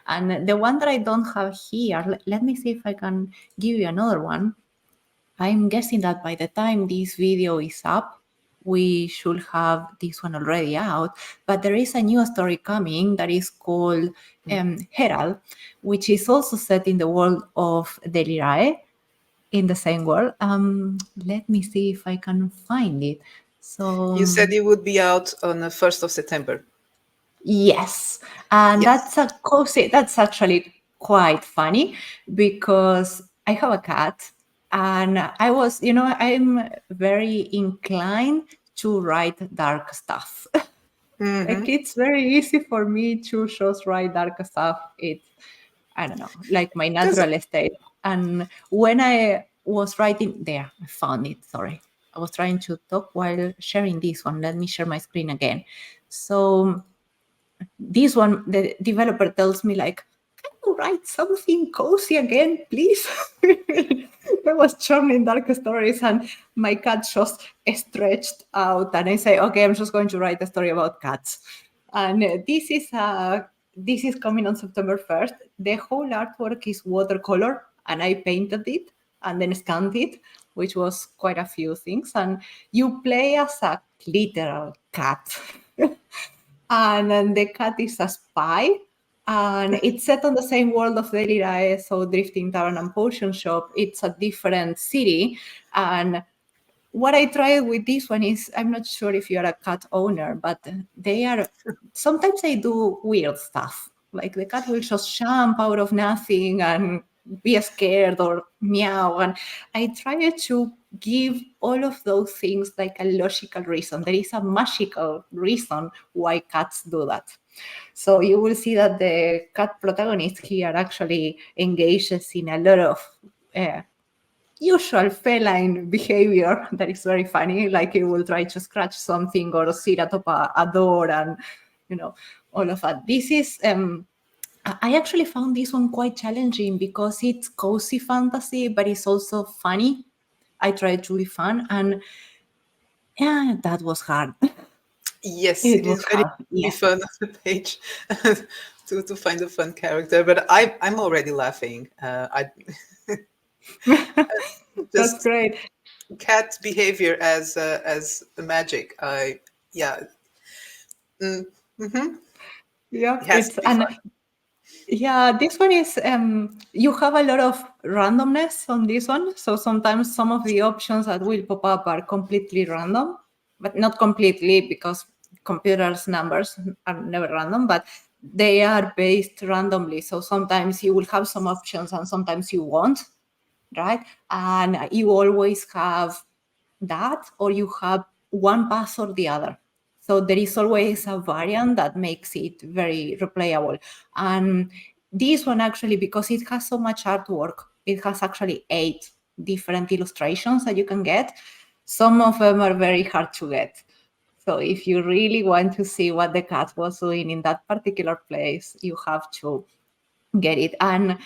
And the one that I don't have here, let me see if I can give you another one. I'm guessing that by the time this video is up, we should have this one already out. But there is a new story coming that is called Herald, which is also set in the world of Delirae, in the same world. Let me see if I can find it. So You said it would be out on the 1st of September. yes, and Yes. that's actually quite funny, because I have a cat, and I'm very inclined to write dark stuff. Like, it's very easy for me to just write dark stuff. It's, I don't know, like my natural state. And when I was writing there, I found it. Sorry. I was trying to talk while sharing this one. Let me share my screen again. So this one, the developer tells me, like, can you write something cozy again, please? I was churning dark stories, and my cat just stretched out, and I say, okay, I'm just going to write a story about cats. And this is a this is coming on September 1st. The whole artwork is watercolor, and I painted it and then scanned it, which was quite a few things. And you play as a literal cat. And then the cat is a spy. And it's set on the same world of Daily Life, so Drifting Tavern and Potion Shop. It's a different city. And what I tried with this one is, I'm not sure if you're a cat owner, but sometimes they do weird stuff. Like the cat will just jump out of nothing and be scared or meow. And I tried to give all of those things like a logical reason. There is a magical reason why cats do that. So you will see that the cat protagonist here actually engages in a lot of usual feline behavior that is very funny, like it will try to scratch something or sit atop a door and, all of that. This is, I actually found this one quite challenging because it's cozy fantasy, but it's also funny. I tried to be fun, and yeah, that was hard. Yes, It it is was very hard, yeah. fun on the page to find a fun character, but I'm already laughing. I That's just great. cat behavior as the magic. Yeah, Yeah, it has to be fun. yeah, this one is you have a lot of randomness on this one. So sometimes some of the options that will pop up are completely random, but not completely because computers numbers are never random, but they are based randomly. So sometimes you will have some options and sometimes you won't, right? And you always have that, or you have one path or the other. So there is always a variant that makes it very replayable. And this one actually, because it has so much artwork, it has actually 8 different illustrations that you can get. Some of them are very hard to get. So if you really want to see what the cat was doing in that particular place, you have to get it. And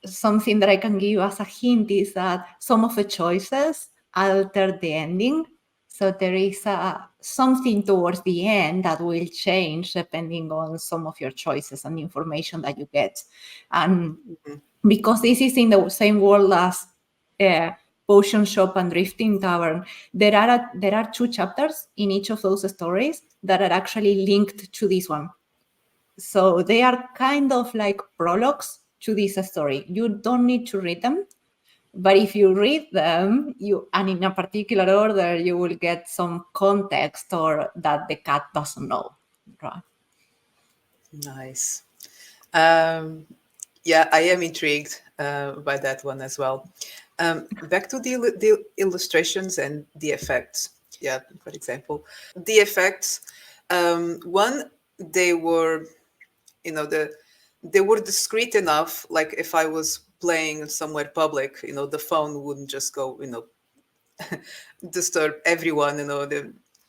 something that I can give you as a hint is that some of the choices alter the ending. So there is something towards the end that will change depending on some of your choices and information that you get. And because this is in the same world as Potion Shop and Drifting Tavern, there are 2 chapters in each of those stories that are actually linked to this one. So they are kind of like prologues to this story. You don't need to read them, but if you read them, and in a particular order, you will get some context or that the cat doesn't know. Right? Nice. Yeah, I am intrigued by that one as well. Back to the illustrations and the effects. Yeah, for example, the effects. One, they were, they were discreet enough. Like if I was playing somewhere public, the phone wouldn't just go, disturb everyone.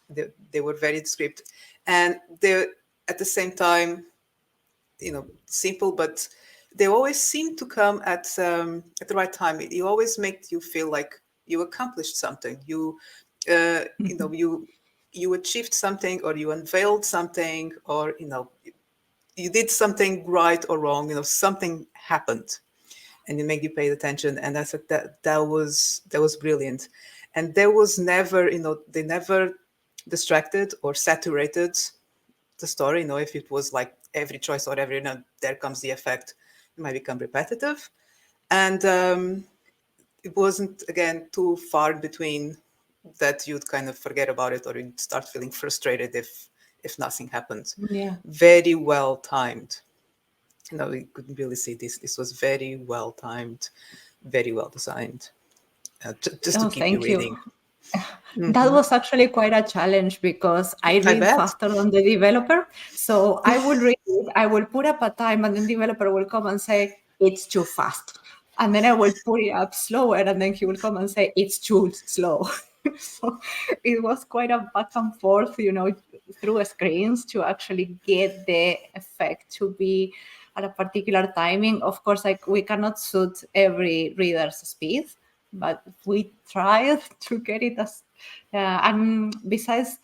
They were very discreet, and they at the same time, simple, but they always seem to come at the right time. You always make you feel like you accomplished something. You achieved something, or you unveiled something, or you did something right or wrong. Something happened, and it made you pay attention. And I thought that was brilliant. And there was never, they never distracted or saturated the story. If it was like every choice or every, there comes the effect, it might become repetitive. And it wasn't, again, too far between that you'd kind of forget about it, or you'd start feeling frustrated if nothing happened. Yeah. Very well timed. We couldn't really see this. This was very well timed, very well designed. Just to Oh, keep you thank you. reading. That was actually quite a challenge because I I read bet. faster than the developer. So I will read it, I will put up a time, and then the developer will come and say, it's too fast. And then I will put it up slower, and then he will come and say, it's too slow. So it was quite a back and forth, through screens to actually get the effect to be at a particular timing. Of course, like we cannot suit every reader's speed, but we tried to get it as and besides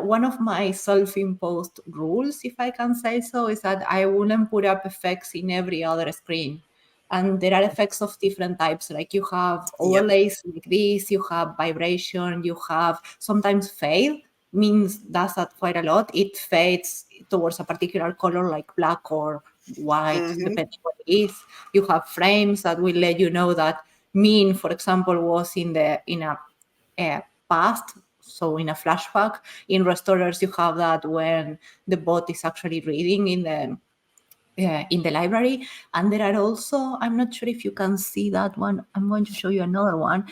one of my self-imposed rules, if I can say so, is that I wouldn't put up effects in every other screen. And there are effects of different types. Like you have Yep. overlays like this, you have vibration, you have sometimes fade. Means does that quite a lot. It fades towards a particular color like black or white, Mm-hmm. depending what it is. You have frames that will let you know that mean, for example, was in a past, so in a flashback. In restorers, you have that when the bot is actually reading in the library. And there are also, I'm not sure if you can see that one. I'm going to show you another one.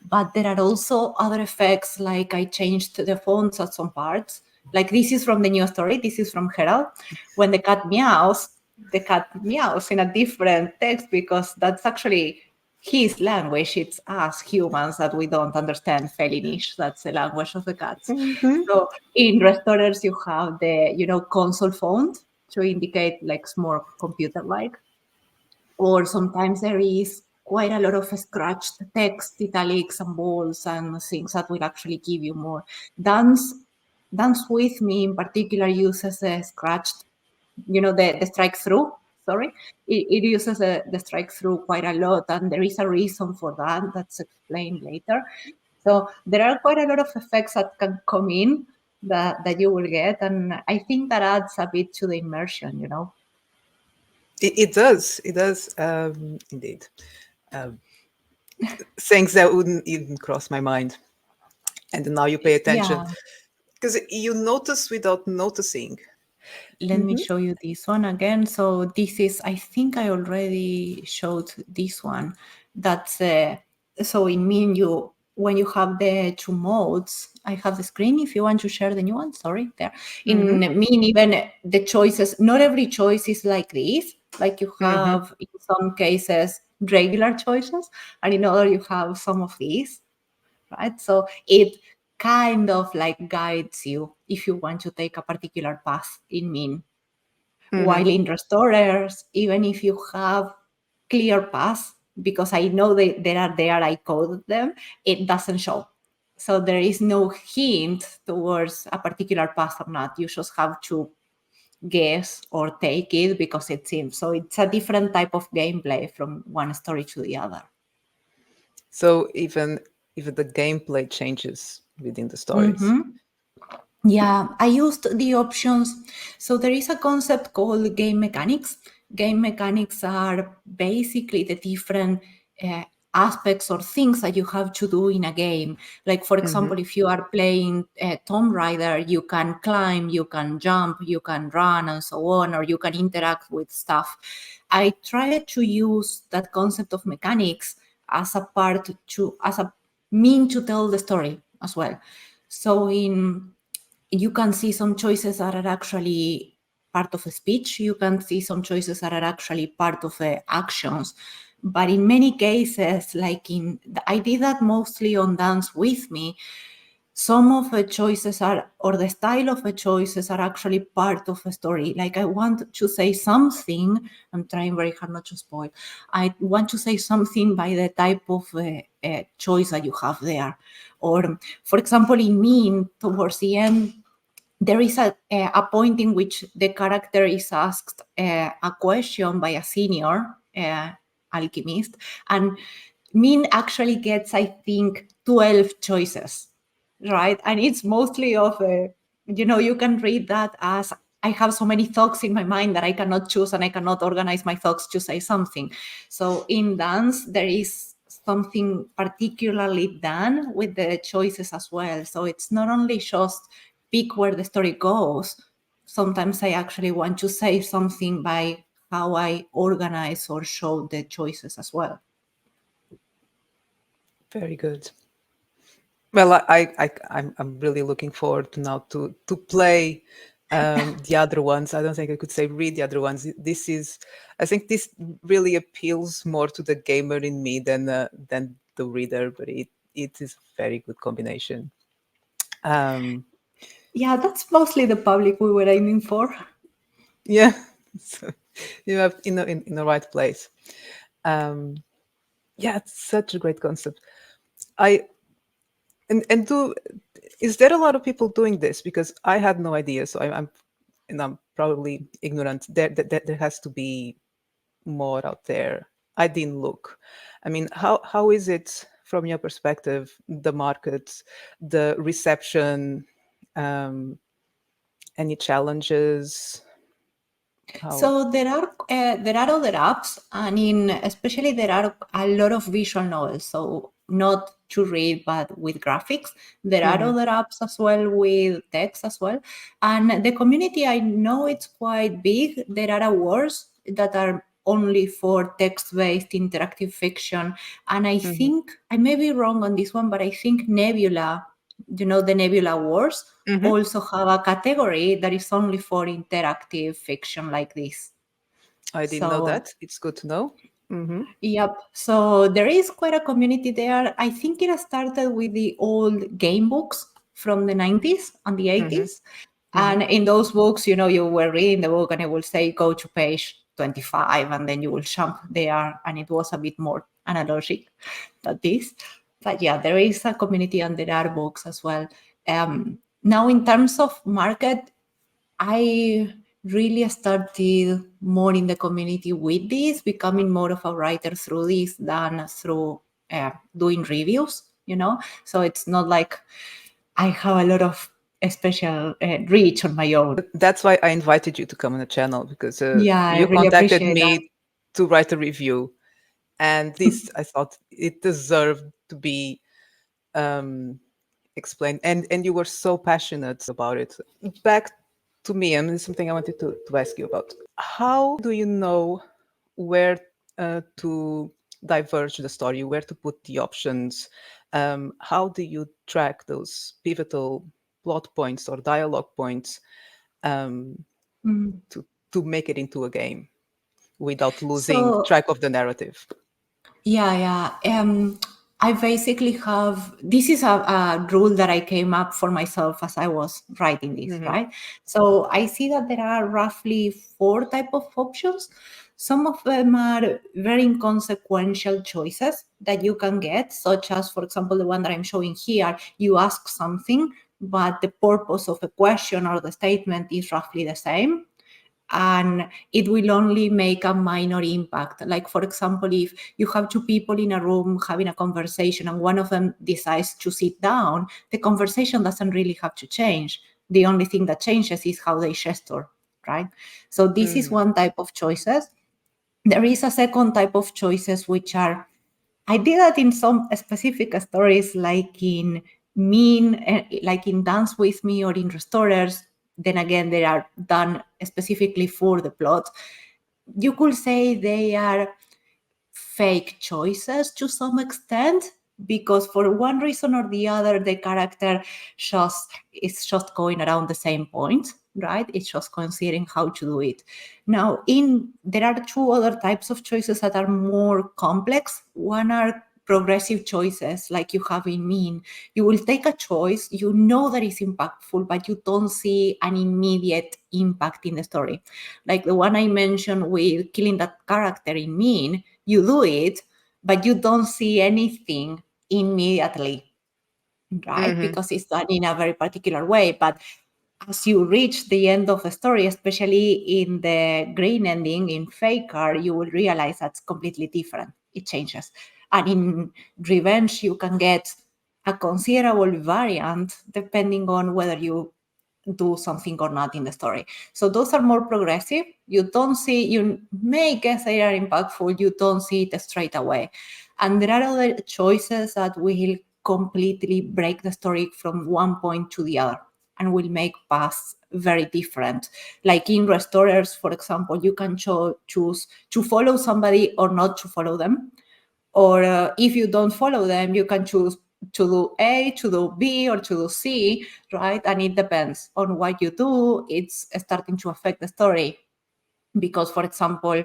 But there are also other effects, like I changed the fonts at some parts. Like this is from the new story. This is from Herald. When the cat meows in a different text because that's actually his language. It's us humans that we don't understand Felinish. That's the language of the cats. Mm-hmm. So in restorers, you have the console font to indicate like it's more computer-like, or sometimes there is quite a lot of scratched text, italics and bolds and things that will actually give you more. Dance, Dance with Me in particular uses a scratched, the strike through. Sorry, it uses the strike through quite a lot, and there is a reason for that that's explained later. So there are quite a lot of effects that can come in that you will get, and I think that adds a bit to the immersion. It does. It does, indeed. Things that wouldn't even cross my mind. And now you pay attention Yeah. because you notice without noticing. Let me show you this one again. So this is, I think I already showed this one. That's so in mean you when you have the two modes. I have the screen if you want to share the new one. Sorry, there. In Mm-hmm. mean, even the choices, not every choice is like this. Like you Mm-hmm. have in some cases regular choices, and in other you have some of these, right? So it kind of like guides you if you want to take a particular path in mean. Mm-hmm. While in restorers, even if you have clear paths, because I know they are there, I coded them, it doesn't show. So there is no hint towards a particular path or not. You just have to guess or take it because it seems. So it's a different type of gameplay from one story to the other. So even the gameplay changes within the stories. Mm-hmm. Yeah, I used the options. So there is a concept called game mechanics. Game mechanics are basically the different uh, aspects or things that you have to do in a game. Like, for Mm-hmm. example, if you are playing Tomb Raider, you can climb, you can jump, you can run, and so on, or you can interact with stuff. I tried to use that concept of mechanics as as a mean to tell the story as well. So you can see some choices that are actually part of a speech. You can see some choices that are actually part of actions. But in many cases, I did that mostly on Dance With Me. Some of the choices are, or the style of the choices are actually part of a story. Like I want to say something, I'm trying very hard not to spoil. I want to say something by the type of choice that you have there. Or, for example, in Mean, towards the end, there is a point in which the character is asked a question by a senior alchemist, and Min actually gets, I think, 12 choices, right? And it's mostly of you can read that as I have so many thoughts in my mind that I cannot choose and I cannot organize my thoughts to say something. So in dance, there is something particularly done with the choices as well. So it's not only just pick where the story goes. Sometimes I actually want to say something by how I organize or show the choices as well. Very good. Well, I'm really looking forward to now to play the other ones. I don't think I could say read the other ones. I think this really appeals more to the gamer in me than the reader, but it is a very good combination. Um, Yeah, that's mostly the public we were aiming for. yeah, so you have in the right place. Um, yeah, it's such a great concept. I and do Is there a lot of people doing this? Because I had no idea, so I'm probably ignorant. There has to be more out there. I didn't look. I mean, how is it from your perspective, the market, the reception, um, any challenges? How? So there are other apps, and in especially there are a lot of visual novels. So not to read, but with graphics. There are Mm-hmm, other apps as well with text as well. And the community, I know it's quite big. There are awards that are only for text-based interactive fiction, and I mm-hmm, think I may be wrong on this one, but I think Nebula, the Nebula Awards mm-hmm. also have a category that is only for interactive fiction like this. I didn't know So, that. It's good to know. Mm-hmm, yep. So there is quite a community there. I think it started with the old game books from the 90s and the mm-hmm, 80s. mm-hmm. And in those books, you were reading the book and it will say, go to page 25, and then you will jump there. And it was a bit more analogic than this. But yeah, there is a community and there are books as well. Now, in terms of market, I really started more in the community with this, becoming more of a writer through this than through doing reviews. So it's not like I have a lot of special reach on my own. That's why I invited you to come on the channel, because Yeah, I you really contacted appreciate that. me to write a review, and this I thought it deserved to be um, explained, and you were so passionate about it. Back to me, and this is something I wanted to ask you about. How do you know where to diverge the story, where to put the options? How do you track those pivotal plot points or dialogue points um, Mm. to make it into a game without losing So track of the narrative? yeah. I basically have this is a rule that I came up for myself as I was writing this, Hmm. right? So I see that there are roughly four type of options. Some of them are very inconsequential choices that you can get, such as, for example, the one that I'm showing here. You ask something, but the purpose of the question or the statement is roughly the same, and it will only make a minor impact. Like, for example, if you have two people in a room having a conversation and one of them decides to sit down, the conversation doesn't really have to change. The only thing that changes is how they gesture, right? So this is Hmm. one type of choices. There is a second type of choices, which are, I did that in some specific stories, like in Mean, like in Dance With Me or in Restorers. Then again, they are done specifically for the plot. You could say they are fake choices to some extent, because for one reason or the other the character just is just going around the same point, right? It's just considering how to do it. Now, in there are two other types of choices that are more complex. One are progressive choices, like you have in Mean. You will take a choice, you know that is impactful, but you don't see an immediate impact in the story. Like the one I mentioned with killing that character in Mean, you do it, but you don't see anything immediately, right? Hmm. Because it's done in a very particular way. But as you reach the end of the story, especially in the green ending in Faker, you will realize that's completely different. It changes. And in Revenge, you can get a considerable variant depending on whether you do something or not in the story. So those are more progressive. You may guess they are impactful, you don't see it straight away. And there are other choices that will completely break the story from one point to the other and will make paths very different. Like in Restorers, for example, you can choose to follow somebody or not to follow them. Or if you don't follow them, you can choose to do A, to do B, or to do C, right? And it depends on what you do. It's starting to affect the story because, for example,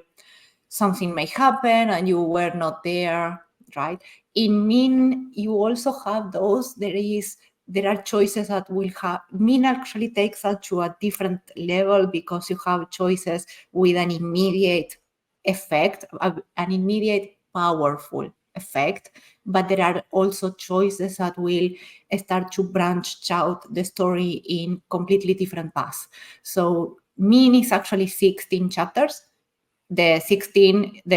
something may happen and you were not there, right? In Mean, you also have those. There are choices that will have. Mean actually takes us to a different level because you have choices with an immediate effect, an immediate powerful effect, but there are also choices that will start to branch out the story in completely different paths. So Mean is actually 16 chapters. The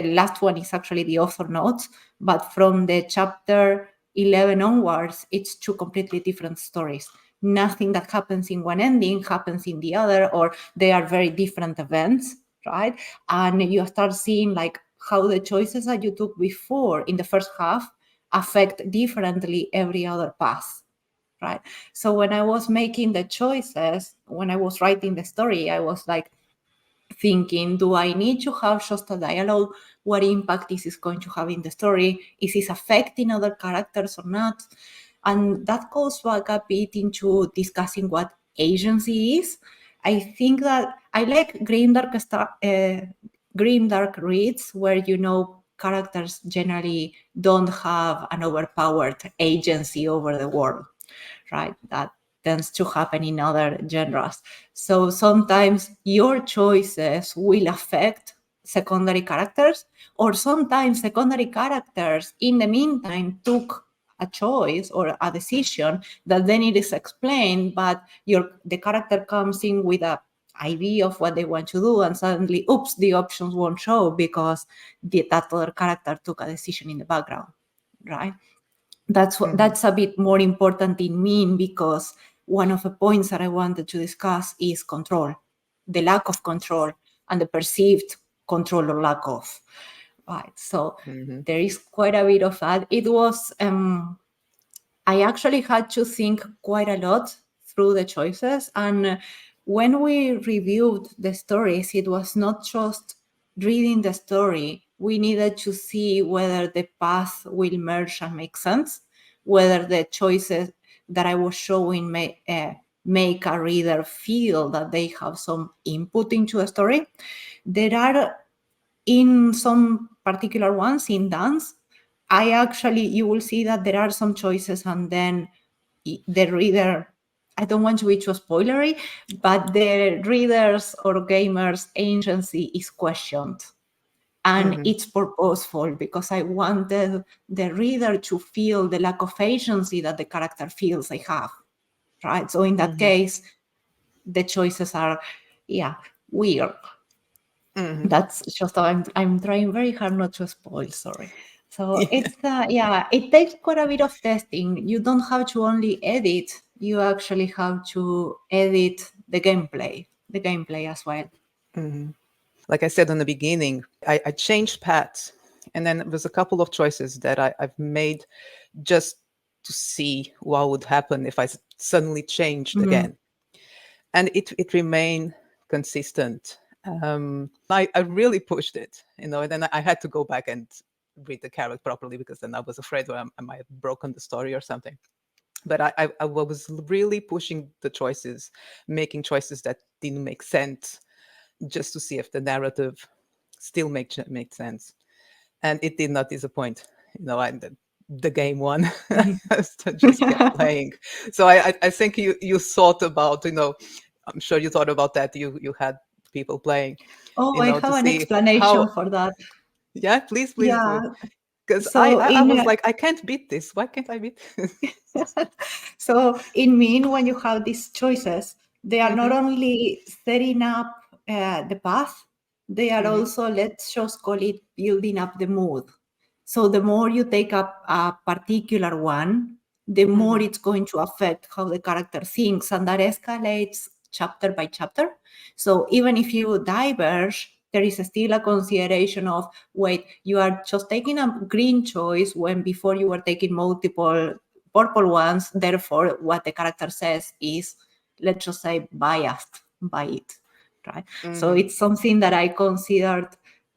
last one is actually the author notes, but from the chapter 11 onwards, it's two completely different stories. Nothing that happens in one ending happens in the other, or they are very different events, right? And you start seeing like how the choices that you took before in the first half affect differently every other path, right? So when I was making the choices, when I was writing the story, I was like thinking, do I need to have just a dialogue? What impact is this going to have in the story? Is this affecting other characters or not? And that goes back a bit into discussing what agency is. I think that I like grim dark reads where characters generally don't have an overpowered agency over the world, right? That tends to happen in other genres. So sometimes your choices will affect secondary characters, or sometimes secondary characters in the meantime took a choice or a decision that then it is explained, but the character comes in with a idea of what they want to do, and suddenly, oops, the options won't show because that other character took a decision in the background, right? That's a bit more important in Mean, because one of the points that I wanted to discuss is control, the lack of control, and the perceived control or lack of. Right. So there is quite a bit of that. It was I actually had to think quite a lot through the choices. And when we reviewed the stories, it was not just reading the story. We needed to see whether the path will merge and make sense, whether the choices that I was showing make a reader feel that they have some input into the story. There are, in some particular ones in dance, you will see that there are some choices, and then the reader, I don't want to be too spoilery, but the readers or gamers' agency is questioned. And it's purposeful, because I wanted the reader to feel the lack of agency that the character feels they have, right? So in that case, the choices are, weird. That's just how I'm trying very hard not to spoil, sorry. So it's it takes quite a bit of testing. You don't have to only edit, you actually have to edit the gameplay as well. Like I said in the beginning, I changed paths, and then there's a couple of choices that I've made just to see what would happen if I suddenly changed again, and it remained consistent. I really pushed it, and then I had to go back and read the character properly, because then I was afraid I might have broken the story or something. But I was really pushing the choices, making choices that didn't make sense, just to see if the narrative still made sense. And it did not disappoint. The game won. Just kept playing. So I think you thought about, I'm sure you thought about that. You had people playing, Oh, I to have an see explanation how. for that. Yeah, please do. Yeah. Because So I was like, I can't beat this. Why can't I beat this? So in Mean, when you have these choices, they are not only setting up the path, they are also, let's just call it, building up the mood. So the more you take up a particular one, the more it's going to affect how the character thinks, and that escalates chapter by chapter. So even if you diverge, there is still a consideration of, wait, you are just taking a green choice when before you were taking multiple purple ones. Therefore, what the character says is, let's just say, biased by it, right? So it's something that I considered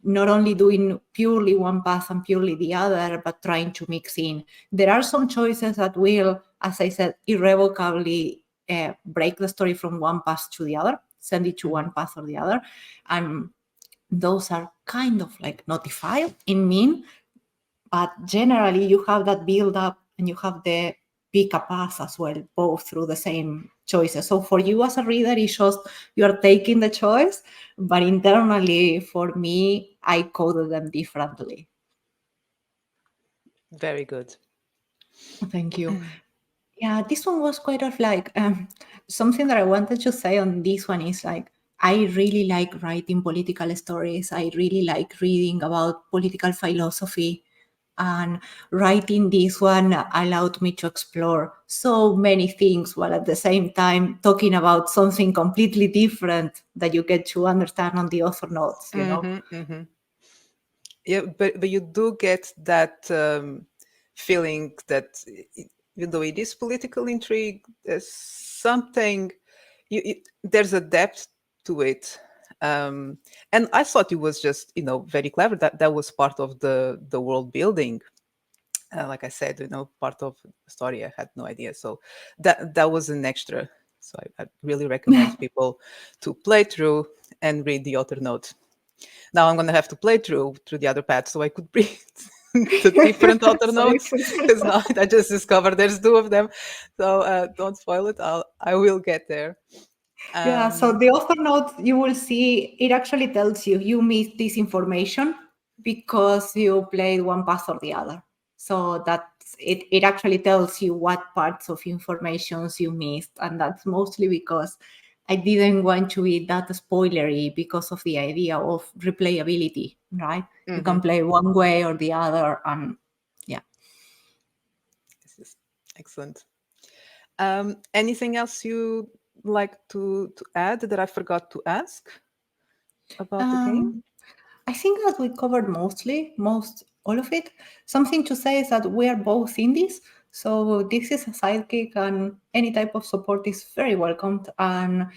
not only doing purely one path and purely the other, but trying to mix in. There are some choices that will, as I said, irrevocably break the story from one path to the other, send it to one path or the other. And those are kind of like notified in Mean, but generally you have that build up and you have the pick a path as well, both through the same choices. So for you as a reader, it's just you are taking the choice, but internally for me, I coded them differently. Very good. Thank you. Yeah, this one was quite of like something that I wanted to say on this one is like I really like writing political stories. I really like reading about political philosophy, and writing this one allowed me to explore so many things while at the same time talking about something completely different that you get to understand on the author notes, you know? Hmm. Yeah, but you do get that feeling that even though it is political intrigue, there's something, there's a depth to it. And I thought it was just, very clever. That was part of the world building. Like I said, part of the story I had no idea. So that was an extra. So I really recommend people to play through and read the author note. Now I'm going to have to play through the other path so I could read the different author So notes, because now I just discovered there's two of them. So don't spoil it. I will get there. Yeah, so Um, the author note, you will see it actually tells you you missed this information because you played one path or the other. So that's it, it actually tells you what parts of informations you missed. And that's mostly because I didn't want to be that spoilery because of the idea of replayability, right? You can mhm. play one way or the other. And yeah. This is excellent. Anything else you like to add that I forgot to ask about the game? Um, I think that we covered most all of it. Something to say is that we are both indies, so this is a sidekick, and any type of support is very welcomed. And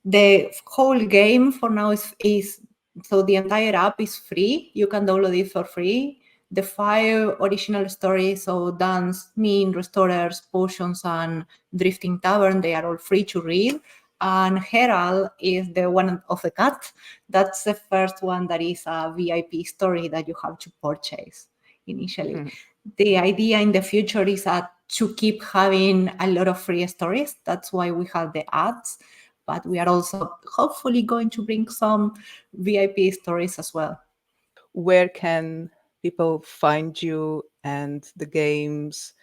the whole game for now is so the entire app is free. You can download it for free. The 5 original stories, so Dance, Mean, Restorers, Potions, and Drifting Tavern, they are all free to read. And Herald is the one of the cat. That's the first one that is a VIP story that you have to purchase initially. Mhm. The idea in the future is to keep having a lot of free stories. That's why we have the ads, but we are also hopefully going to bring some VIP stories as well. Where can people find you and the games,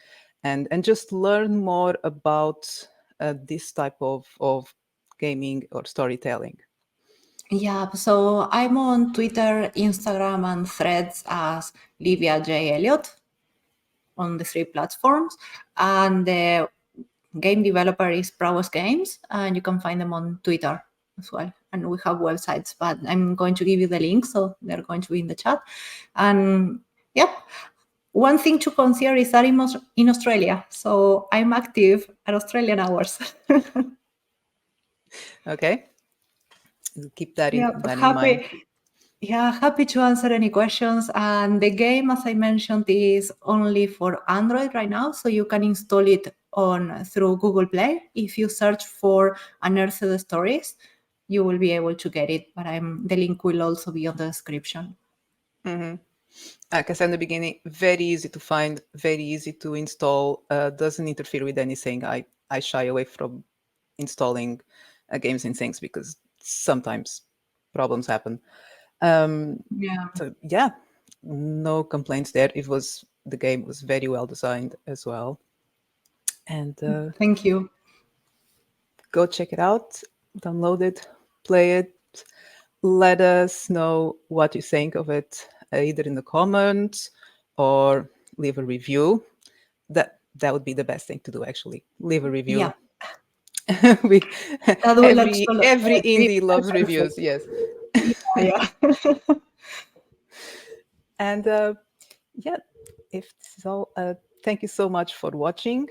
and just learn more about this type of gaming or storytelling? Yeah, so I'm on Twitter, Instagram, and Threads as Livia J. Elliot on the 3 platforms. And the game developer is Prowess Games, and you can find them on Twitter as well. And we have websites, but I'm going to give you the link, so they're going to be in the chat. And yep, one thing to consider is that in Australia, so I'm active at Australian hours. Okay, keep that in Yeah, mind. happy to answer any questions. And the game, as I mentioned, is only for Android right now, so you can install it on through Google Play. If you search for Unearthed Stories, you will be able to get it. But the link will also be on the description. Hmm. Like I said in the beginning, very easy to find, very easy to install. Doesn't interfere with anything. I shy away from installing games and things because sometimes problems happen. Yeah, So yeah, no complaints there. The game was very well designed as well, and thank you. go check it out, download it, play it. Let us know what you think of it, either in the comments or leave a review. That would be the best thing to do. Actually, leave a review. Yeah, we that will actually every be indie loves perfect. reviews. Yes, Yeah, yeah. and yeah, if this is all, thank you so much for watching.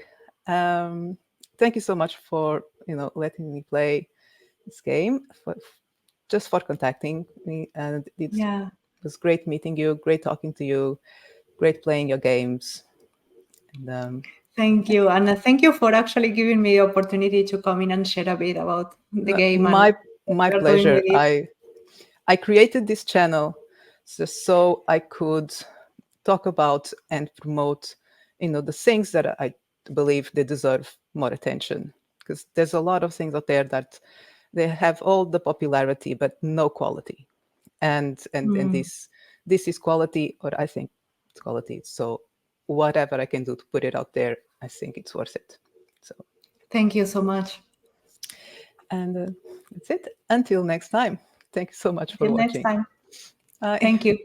Um, Thank you so much for letting me play this game, just for contacting me, and it Yeah. was great meeting you, great talking to you, great playing your games, and Thank yeah, you. And thank you for actually giving me the opportunity to come in and share a bit about the no, game and what my we're doing pleasure. with it. I created this channel so I could talk about and promote, the things that I believe they deserve more attention. Because there's a lot of things out there that they have all the popularity but no quality, and Mm, this is quality, or I think it's quality. So whatever I can do to put it out there, I think it's worth it. So, Thank you so much. and that's it. Until next time. Thank you so much for Till next watching. time. Bye. Thank you.